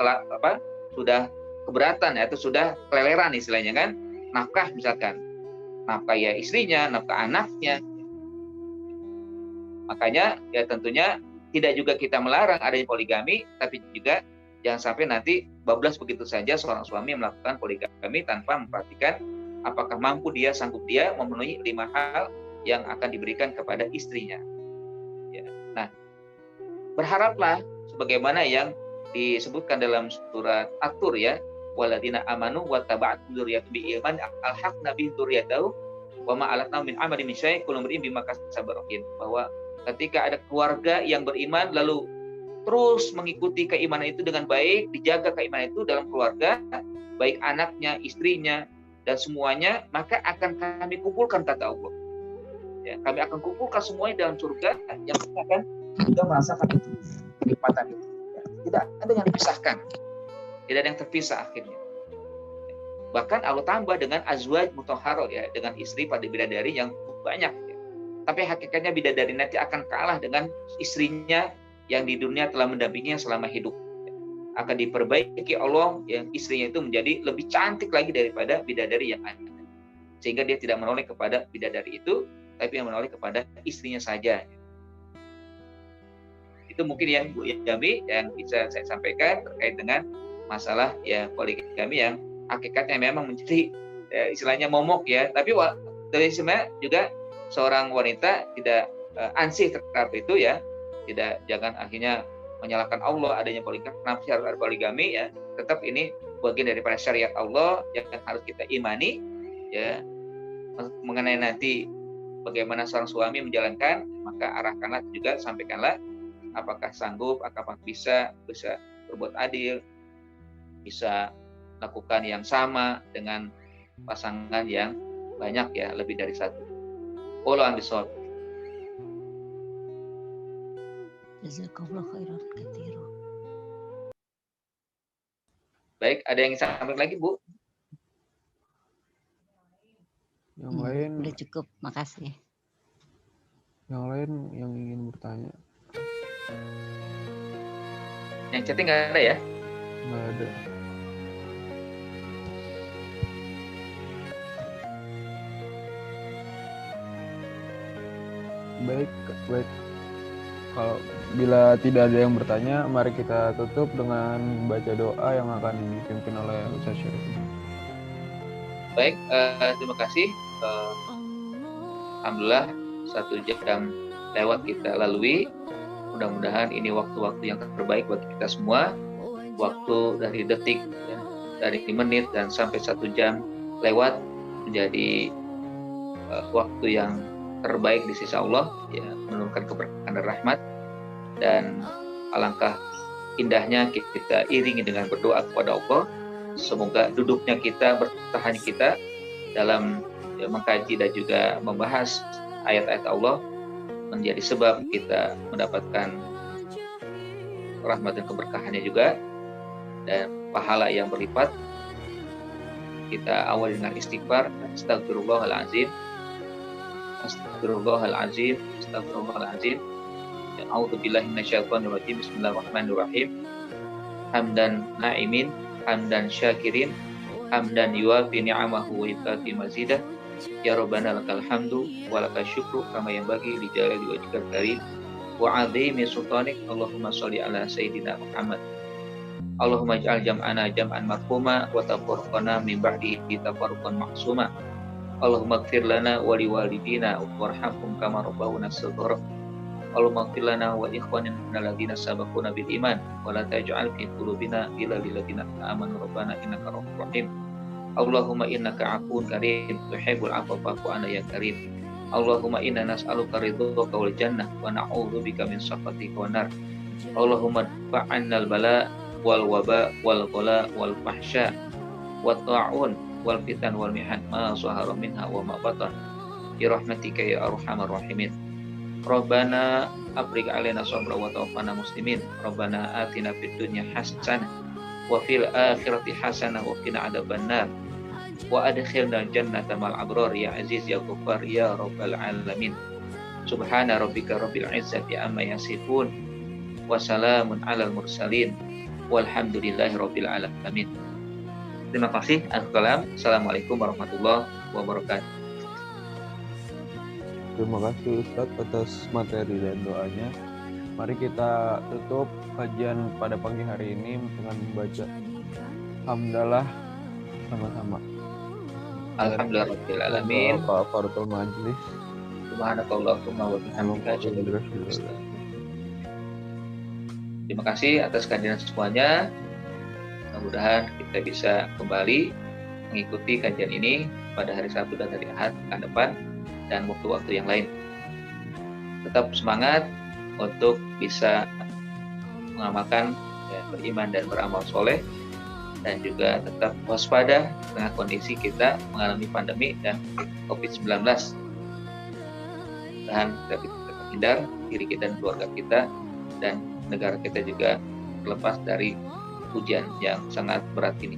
keberatan, ya, atau sudah keleleran istilahnya kan, nafkah misalkan, nafkah ya istrinya, nafkah anaknya. Makanya ya tentunya tidak juga kita melarang adanya poligami, tapi juga jangan sampai nanti bablas begitu saja seorang suami melakukan poligami tanpa memperhatikan apakah mampu dia, sanggup dia memenuhi 5 hal yang akan diberikan kepada istrinya. Ya. Nah, berharaplah sebagaimana yang disebutkan dalam surat At-Tur, ya, waladina amanu wa taba'atum dzurriyyatuhum biiman alhaqna bihim dzurriyyatahum wa ma alatna min amali min syai' kullu imrin bima kasaba rahin. Bahwa ketika ada keluarga yang beriman lalu terus mengikuti keimanan itu dengan baik, dijaga keimanan itu dalam keluarga, baik anaknya, istrinya, dan semuanya, maka akan kami kumpulkan, kata Allah. Ya, kami akan kumpulkan semuanya dalam surga yang akan juga merasakan itu, kenikmatan itu. Ya, tidak ada yang dipisahkan, tidak ada yang terpisah akhirnya. Bahkan Allah tambah dengan azwaj mutahharah, ya, dengan istri pada bidadari yang banyak. Ya. Tapi hakikatnya bidadari nanti akan kalah dengan istrinya yang di dunia telah mendampinginya selama hidup. Ya. Akan diperbaiki Allah, yang istrinya itu menjadi lebih cantik lagi daripada bidadari yang ada. Sehingga dia tidak menoleh kepada bidadari itu, tapi yang menoleh kepada istrinya saja. Itu mungkin yang Bu Yami yang bisa saya sampaikan terkait dengan masalah ya poligami yang hakikatnya memang menjadi istilahnya momok, ya. Tapi dari sebenarnya juga seorang wanita tidak ansih terhadap itu, ya. Jangan akhirnya menyalahkan Allah adanya poligami, kenapa harus ada poligami, ya. Tetap ini bagian daripada syariat Allah yang harus kita imani, ya. Mengenai nanti bagaimana seorang suami menjalankan, maka arahkanlah juga, sampaikanlah apakah sanggup, apakah bisa berbuat adil, bisa lakukan yang sama dengan pasangan yang banyak, ya, lebih dari satu. Wallahu a'lam. Jazakallahu khairan katsiran. Baik, ada yang sampaikan lagi, Bu? Yang lain Udah cukup, makasih. Yang lain yang ingin bertanya? Yang chatting nggak ada, ya? Nggak ada. Baik. Kalau bila tidak ada yang bertanya, mari kita tutup dengan baca doa yang akan dipimpin oleh Ustaz Syarif. Baik, terima kasih. Alhamdulillah 1 jam lewat kita lalui. Mudah-mudahan ini waktu-waktu yang terbaik bagi kita semua. Waktu dari detik, ya, dari menit dan sampai 1 jam lewat menjadi waktu yang terbaik di sisi Allah, ya, menurunkan keberkahan dan rahmat. Dan alangkah indahnya kita iringi dengan berdoa kepada Allah. Semoga duduknya kita, bertahannya kita dalam mengkaji dan juga membahas ayat-ayat Allah menjadi sebab kita mendapatkan rahmat dan keberkahannya juga, dan pahala yang berlipat. Kita awali dengan istighfar. Astagfirullahaladzim, astagfirullahaladzim, astagfirullahaladzim. A'udzubillahi minasyaitonirrajim. Bismillahirrahmanirrahim. Hamdan na'imin, hamdan syakirin, hamdan yuwafi ni'amahu wa yukafi mazidah. Ya Rabbana lakal hamdu wa lakal syukru kama yanbaghi li jalali wajhikal karim wa 'azimi sultanik. Allahumma shalli ala sayyidina Muhammad. Allahumma ij'al jam'ana jam'an marhuma wa tafarraqana min ba'dihi tafarruqan ma'suma. Allahumma ighfir lana wa liwalidina warhamhum kama rabbawna shaghira. Allahumma ighfir lana wa ikhwanina alladziina sabaquna bil iman wa la taj'al fi qulubina ghillan lil ladzina amanu rabbana innaka ra'ufur rahim. Allahumma innaka 'afuwun karim tuhibbul 'afwa fa'fu 'anna ya karim. Allahumma inna nas'aluka ridhaka wal jannah wa na'udzubika min sakhatika wan nar. Allahumma dfa'annal bala wal waba wal ghala wal fahsya wat ta'un wal fitan wal mihan ma zahara minha wa ma batan bi rahmatika ya arhamar rahimin. Rabbana afrigh 'alaina sabra wa tawaffana muslimin. Rabbana atina fid dunya hasanah wa fil akhirati hasanah wa qina adzabannar. Wa adkhilna jannata mal abrar ya aziz ya ghaffar ya rabbal alamin. Subhana rabbika rabbil izzati amma yasifun wa salamun alal mursalin walhamdulillahi rabbil alamin. Terima kasih. Assalamualaikum warahmatullahi wabarakatuh. Terima kasih Ustadz atas materi dan doanya. Mari kita tutup kajian pada pagi hari ini dengan membaca hamdalah sama-sama. Alhamdulillah rabbil alamin. Kafaratul majlis. Subhanakallahumma wa bihamdika asyhadu an la ilaha illa anta. Terima kasih atas kehadiran semuanya. Mudah-mudahan kita bisa kembali mengikuti kajian ini pada hari Sabtu dan hari Ahad pekan depan dan waktu-waktu yang lain. Tetap semangat untuk bisa mengamalkan beriman dan beramal soleh, dan juga tetap waspada dengan kondisi kita mengalami pandemi dan COVID-19. Dan kita terhindar diri kita dan keluarga kita dan negara kita juga terlepas dari ujian yang sangat berat ini.